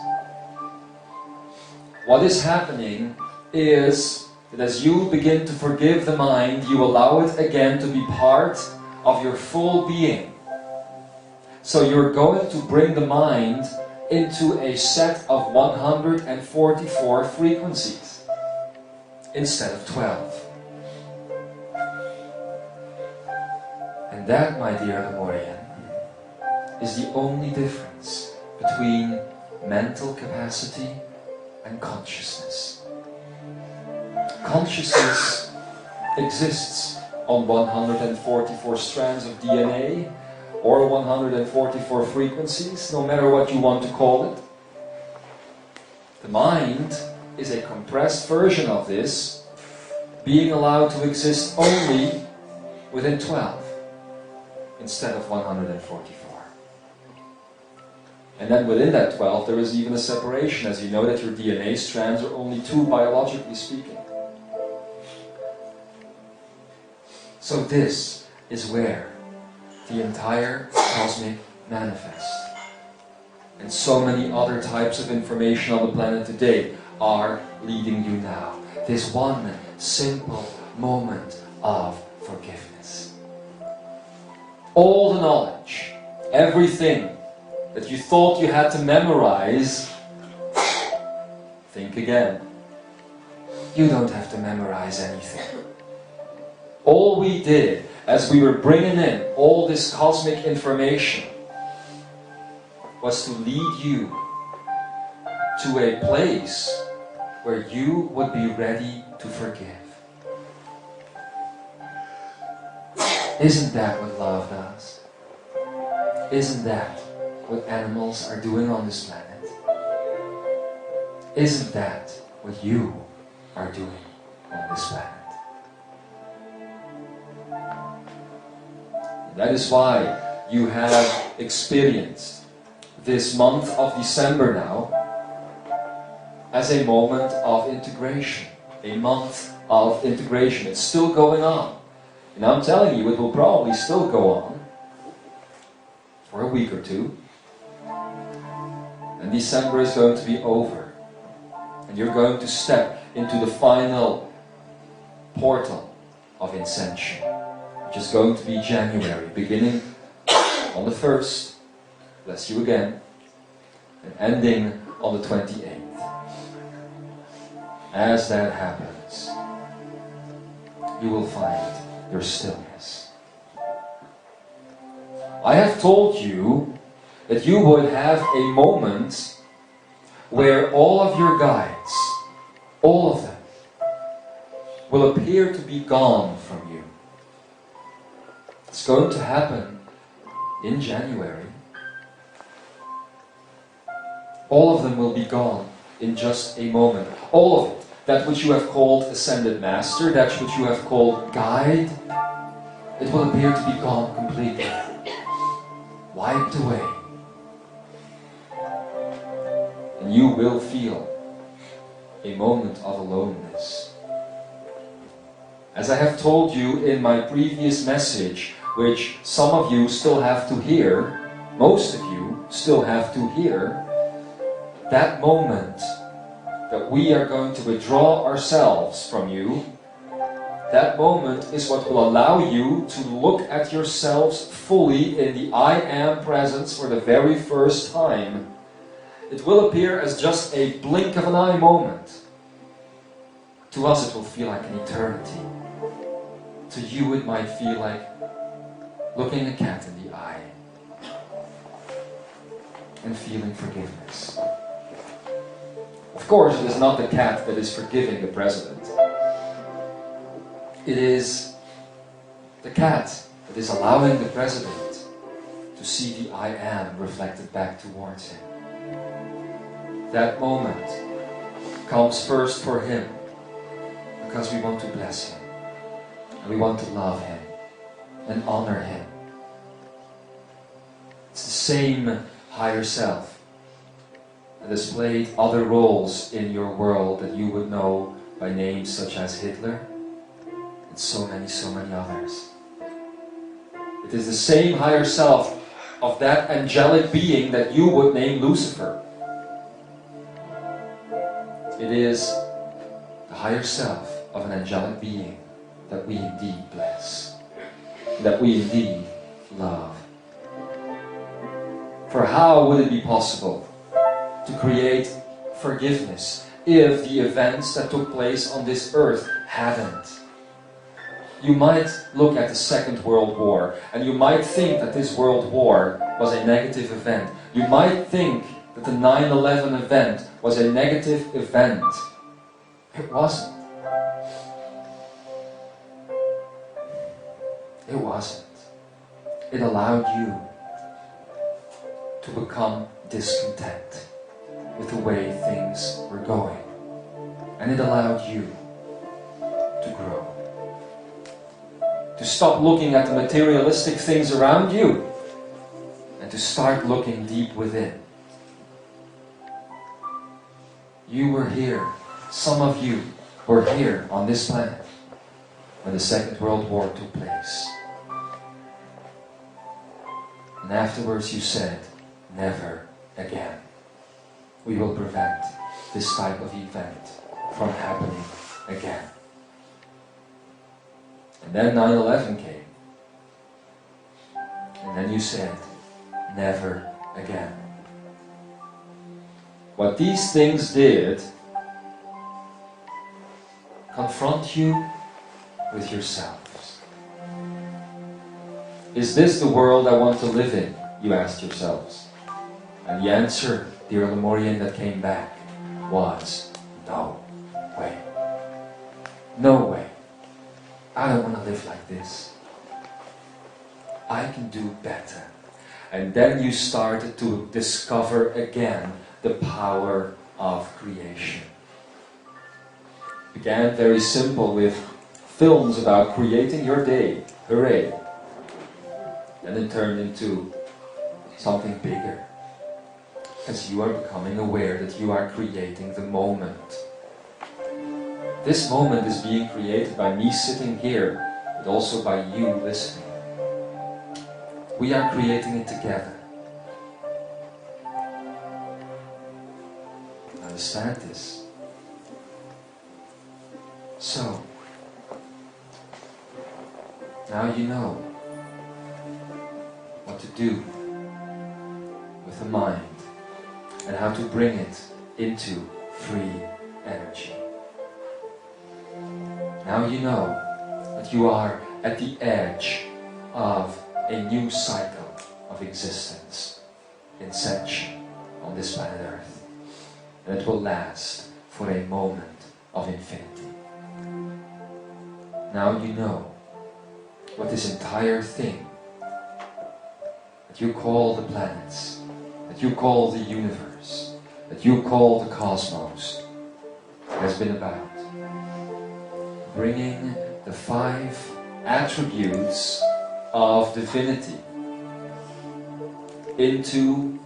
What is happening is that as you begin to forgive the mind, you allow it again to be part of your full being. So you're going to bring the mind into a set of 144 frequencies instead of 12. And that, my dear Lemurian, is the only difference between mental capacity and consciousness. Consciousness exists on 144 strands of DNA or 144 frequencies, no matter what you want to call it. The mind is a compressed version of this, being allowed to exist only within 12 instead of 144. And then within that 12 there is even a separation, as you know that your DNA strands are only 2 biologically speaking. So this is where the entire cosmic manifest and so many other types of information on the planet today are leading you now. This one simple moment of forgiveness. All the knowledge, everything that you thought you had to memorize, think again. You don't have to memorize anything. All we did as we were bringing in all this cosmic information was to lead you to a place where you would be ready to forgive. Isn't that what love does? Isn't that what animals are doing on this planet? Isn't that what you are doing on this planet? That is why you have experienced this month of December now as a moment of integration. A month of integration. It's still going on. And I'm telling you, it will probably still go on for a week or two. And December is going to be over. And you're going to step into the final portal of ascension, which is going to be January, beginning on the 1st, bless you again, and ending on the 28th. as that happens, you will find your stillness. I have told you that you would have a moment where all of your guides, all of them, will appear to be gone from you. It's going to happen in January. All of them will be gone in just a moment. All of it. That which you have called Ascended Master, that which you have called Guide, it will appear to be gone completely. Wiped away. And you will feel a moment of aloneness. As I have told you in my previous message, which some of you still have to hear, most of you still have to hear, that moment that we are going to withdraw ourselves from you, that moment is what will allow you to look at yourselves fully in the I Am presence for the very first time. It will appear as just a blink of an eye moment. To us it will feel like an eternity. To you it might feel like looking a cat in the eye and feeling forgiveness. Of course, it is not the cat that is forgiving the president. It is the cat that is allowing the president to see the I Am reflected back towards him. That moment comes first for him because we want to bless him and we want to love him and honor him. It's the same higher self that has played other roles in your world that you would know by names such as Hitler and so many others. It is the same higher self of that angelic being that you would name Lucifer. It is the higher self of an angelic being that we indeed bless, that we indeed love. For how would it be possible to create forgiveness if the events that took place on this earth hadn't? You might look at the Second World War and you might think that this World War was a negative event. You might think that the 9/11 event was a negative event. It wasn't. It wasn't. It allowed you to become discontent with the way things were going. And it allowed you to grow. To stop looking at the materialistic things around you and to start looking deep within. You were here, some of you were here on this planet when the Second World War took place. And afterwards you said, never again. We will prevent this type of event from happening again. And then 9/11 came. And then you said, never again. What these things did, confront you with yourselves. Is this the world I want to live in? You asked yourselves. And the answer, dear Lemurian, that came back was, no way. No way. I don't want to live like this. I can do better. And then you started to discover again the power of creation. It began very simple with films about creating your day. Hooray. And it turned into something bigger. Because you are becoming aware that you are creating the moment. This moment is being created by me sitting here, but also by you listening. We are creating it together. Understand this? So, now you know what to do with the mind and how to bring it into free energy. Now you know that you are at the edge of a new cycle of existence, inception on this planet Earth. And it will last for a moment of infinity. Now you know what this entire thing that you call the planets, that you call the universe, that you call the cosmos, has been about. Bringing the 5 attributes of divinity into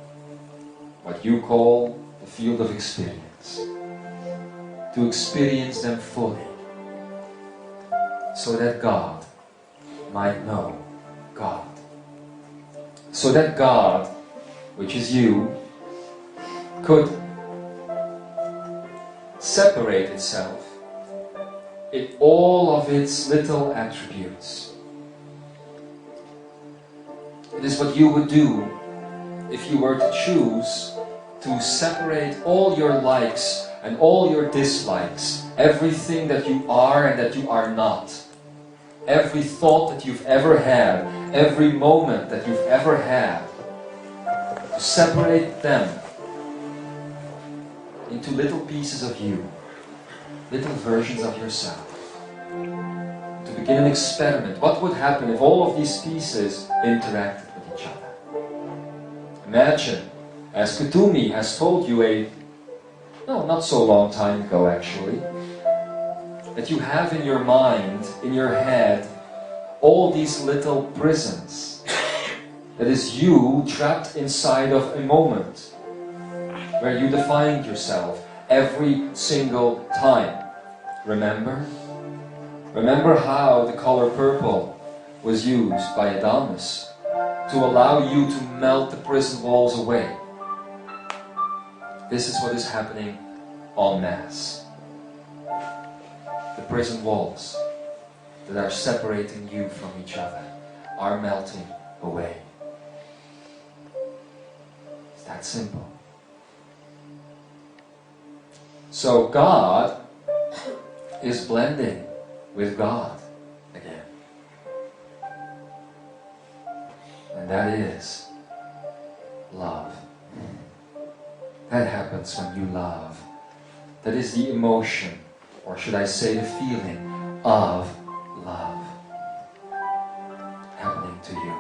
what you call the field of experience. To experience them fully, so that God might know God. So that God, which is you, could separate itself in all of its little attributes. It is what you would do if you were to choose to separate all your likes and all your dislikes, everything that you are and that you are not, every thought that you've ever had, every moment that you've ever had, to separate them into little pieces of you, little versions of yourself. To begin an experiment. What would happen if all of these pieces interacted with each other? Imagine, as Kutumi has told you not so long time ago actually, that you have in your mind, in your head, all these little prisons. That is you trapped inside of a moment where you defined yourself every single time. Remember? Remember how the color purple was used by Adamus to allow you to melt the prison walls away. This is what is happening en masse. The prison walls that are separating you from each other are melting away. It's that simple. So God is blending with God again. And that is love. That happens when you love. That is the emotion, or should I say the feeling of love happening to you,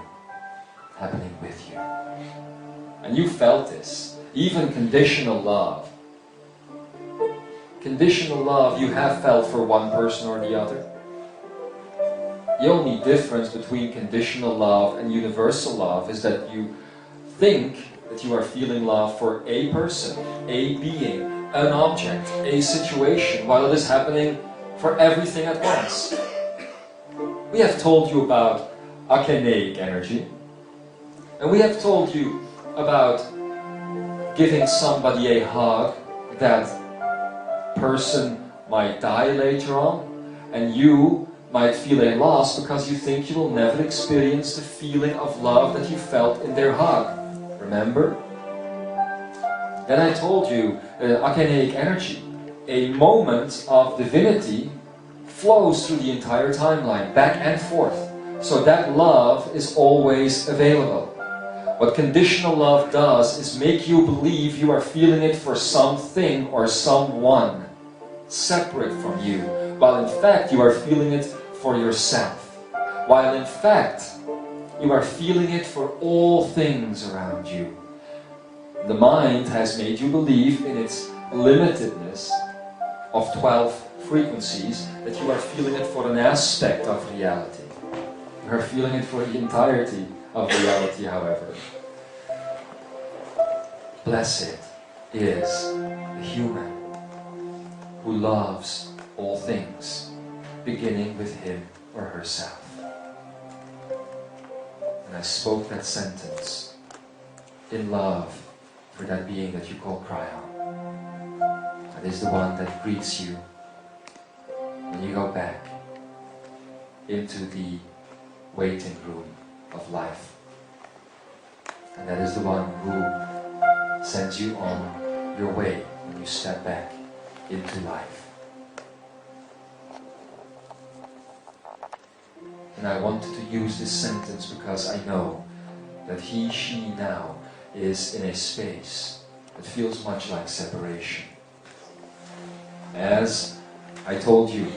happening with you. And you felt this, even conditional love. Conditional love you have felt for one person or the other. The only difference between conditional love and universal love is that you think that you are feeling love for a person, a being, an object, a situation, while it is happening for everything at once. We have told you about akenaic energy, and we have told you about giving somebody a hug. That person might die later on, and you might feel a loss because you think you will never experience the feeling of love that you felt in their hug. Remember? Then I told you, akenaic energy, a moment of divinity flows through the entire timeline, back and forth. So that love is always available. What conditional love does is make you believe you are feeling it for something or someone separate from you, while in fact you are feeling it for yourself. While in fact you are feeling it for all things around you. The mind has made you believe in its limitedness of 12 frequencies that you are feeling it for an aspect of reality. You are feeling it for the entirety of reality, however. Blessed is the human who loves all things, beginning with him or herself. And I spoke that sentence in love for that being that you call Cryon. That is the one that greets you when you go back into the waiting room of life. And that is the one who sends you on your way when you step back into life. And I wanted to use this sentence because I know that he, she now is in a space that feels much like separation. As I told you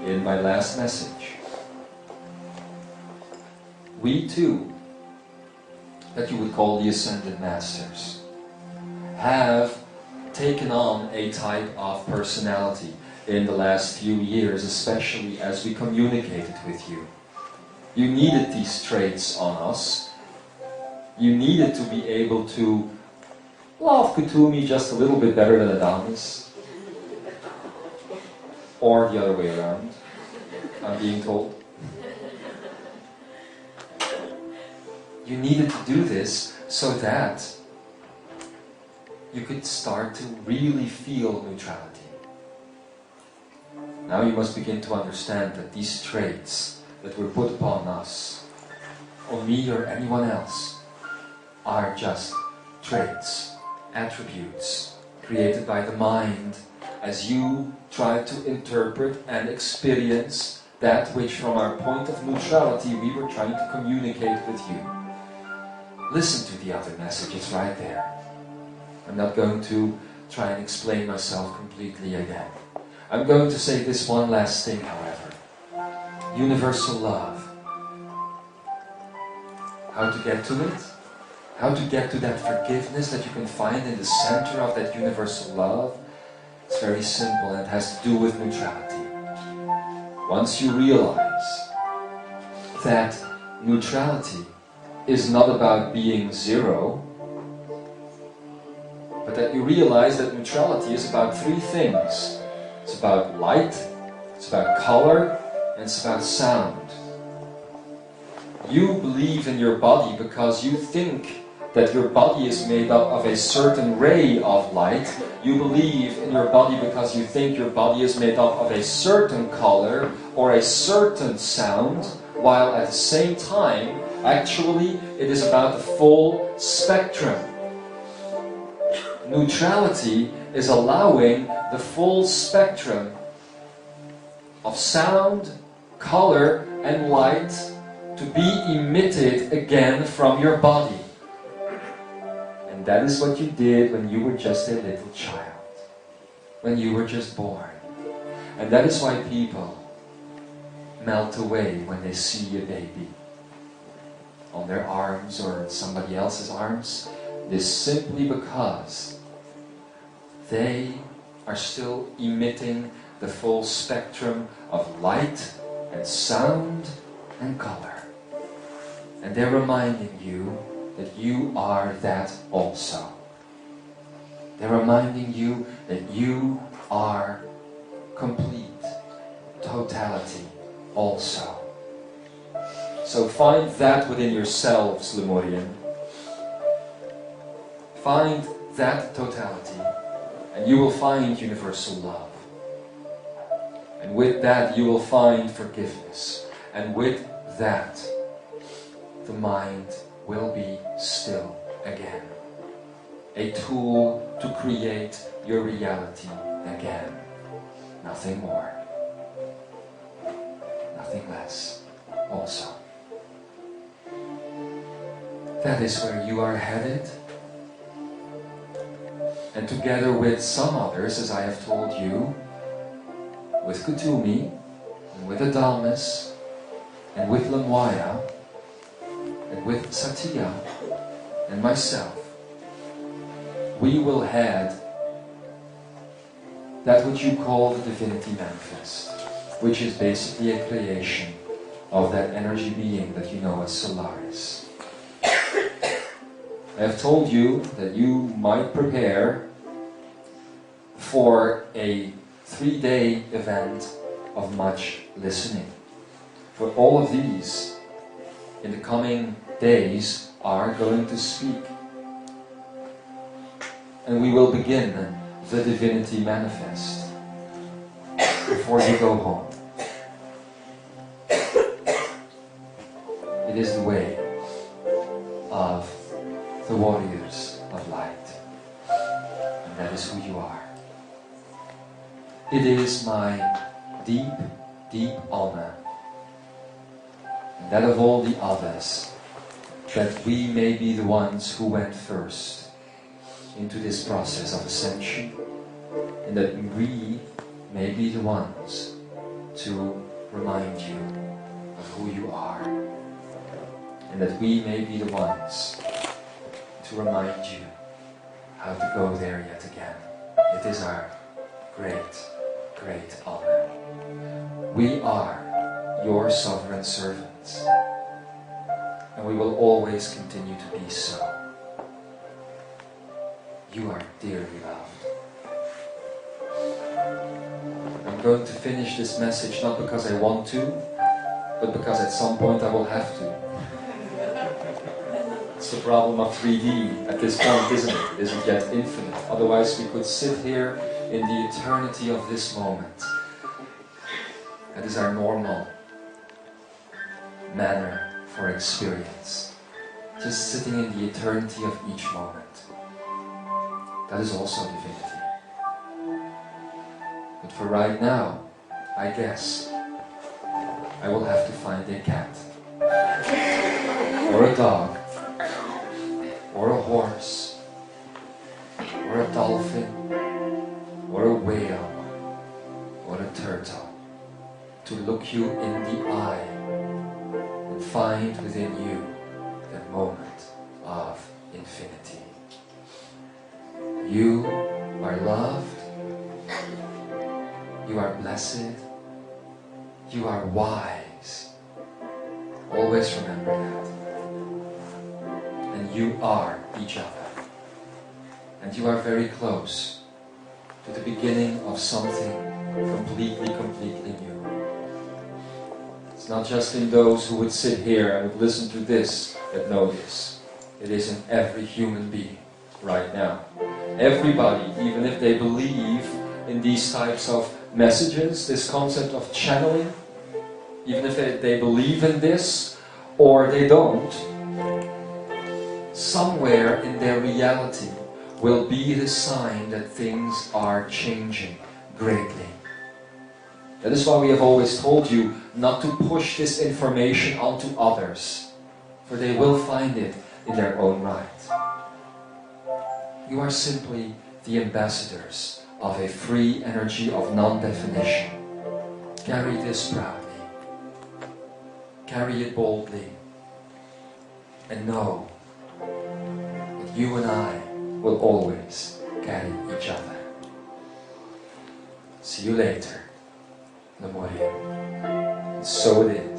in my last message, we too, that you would call the Ascended Masters, have taken on a type of personality in the last few years, especially as we communicated with you. You needed these traits on us. You needed to be able to love Kutumi just a little bit better than Adonis. Or the other way around, I'm being told. You needed to do this so that you could start to really feel neutrality. Now you must begin to understand that these traits that were put upon us, on me or anyone else, are just traits, attributes, created by the mind as you try to interpret and experience that which from our point of neutrality we were trying to communicate with you. Listen to the other messages right there. I'm not going to try and explain myself completely again. I'm going to say this one last thing, however. Universal love. How to get to it? How to get to that forgiveness that you can find in the center of that universal love? It's very simple and it has to do with neutrality. Once you realize that neutrality is not about being zero, but that you realize that neutrality is about three things. It's about light, it's about color, and it's about sound. You believe in your body because you think that your body is made up of a certain ray of light. You believe in your body because you think your body is made up of a certain color or a certain sound, while at the same time, actually, it is about the full spectrum. Neutrality is allowing the full spectrum of sound, color, and light to be emitted again from your body. And that is what you did when you were just a little child, when you were just born. And that is why people melt away when they see a baby on their arms or in somebody else's arms. It is simply because they are still emitting the full spectrum of light and sound and color. And they're reminding you that you are that also. They're reminding you that you are complete totality also. So find that within yourselves, Lemurian. Find that totality, and you will find universal love. And with that, you will find forgiveness. And with that, the mind will be still again. A tool to create your reality again. Nothing more. Nothing less. Also. That is where you are headed. And together with some others, as I have told you, with Kutumi, and with Adamus, and with Lemuria, and with Satya, and myself, we will head that which you call the Divinity Manifest, which is basically a creation of that energy being that you know as Solaris. I have told you that you might prepare for a 3-day event of much listening. For all of these, in the coming days, are going to speak. And we will begin the Divinity Manifest before you go home. It is the way of the warriors of light. And that is who you are. It is my deep, deep honor and that of all the others, that we may be the ones who went first into this process of ascension, and that we may be the ones to remind you of who you are, and that we may be the ones to remind you how to go there yet again. It is our great, great honor. We are your sovereign servants, and we will always continue to be so. You are dearly loved. I'm going to finish this message not because I want to, but because at some point I will have to. It's the problem of 3D at this point, isn't it? It isn't yet infinite. Otherwise we could sit here in the eternity of this moment. That is our normal manner for experience. Just sitting in the eternity of each moment. That is also divinity. But for right now, I guess, I will have to find a cat. Or a dog. Or a horse. Or a dolphin. Or a whale. Or a turtle. To look you in the eye and find within you that moment of infinity. You are loved, you are blessed, you are wise. Always remember that. And you are each other. And you are very close to the beginning of something completely new. It's not just in those who would sit here and would listen to this that know this. It is in every human being right now. Everybody, even if they believe in these types of messages, this concept of channeling, even if they believe in this or they don't, somewhere in their reality will be the sign that things are changing greatly. That is why we have always told you not to push this information onto others, for they will find it in their own right. You are simply the ambassadors of a free energy of non-definition. Carry this proudly. Carry it boldly. And know that you and I will always carry each other. See you later. Lemuria. So it is.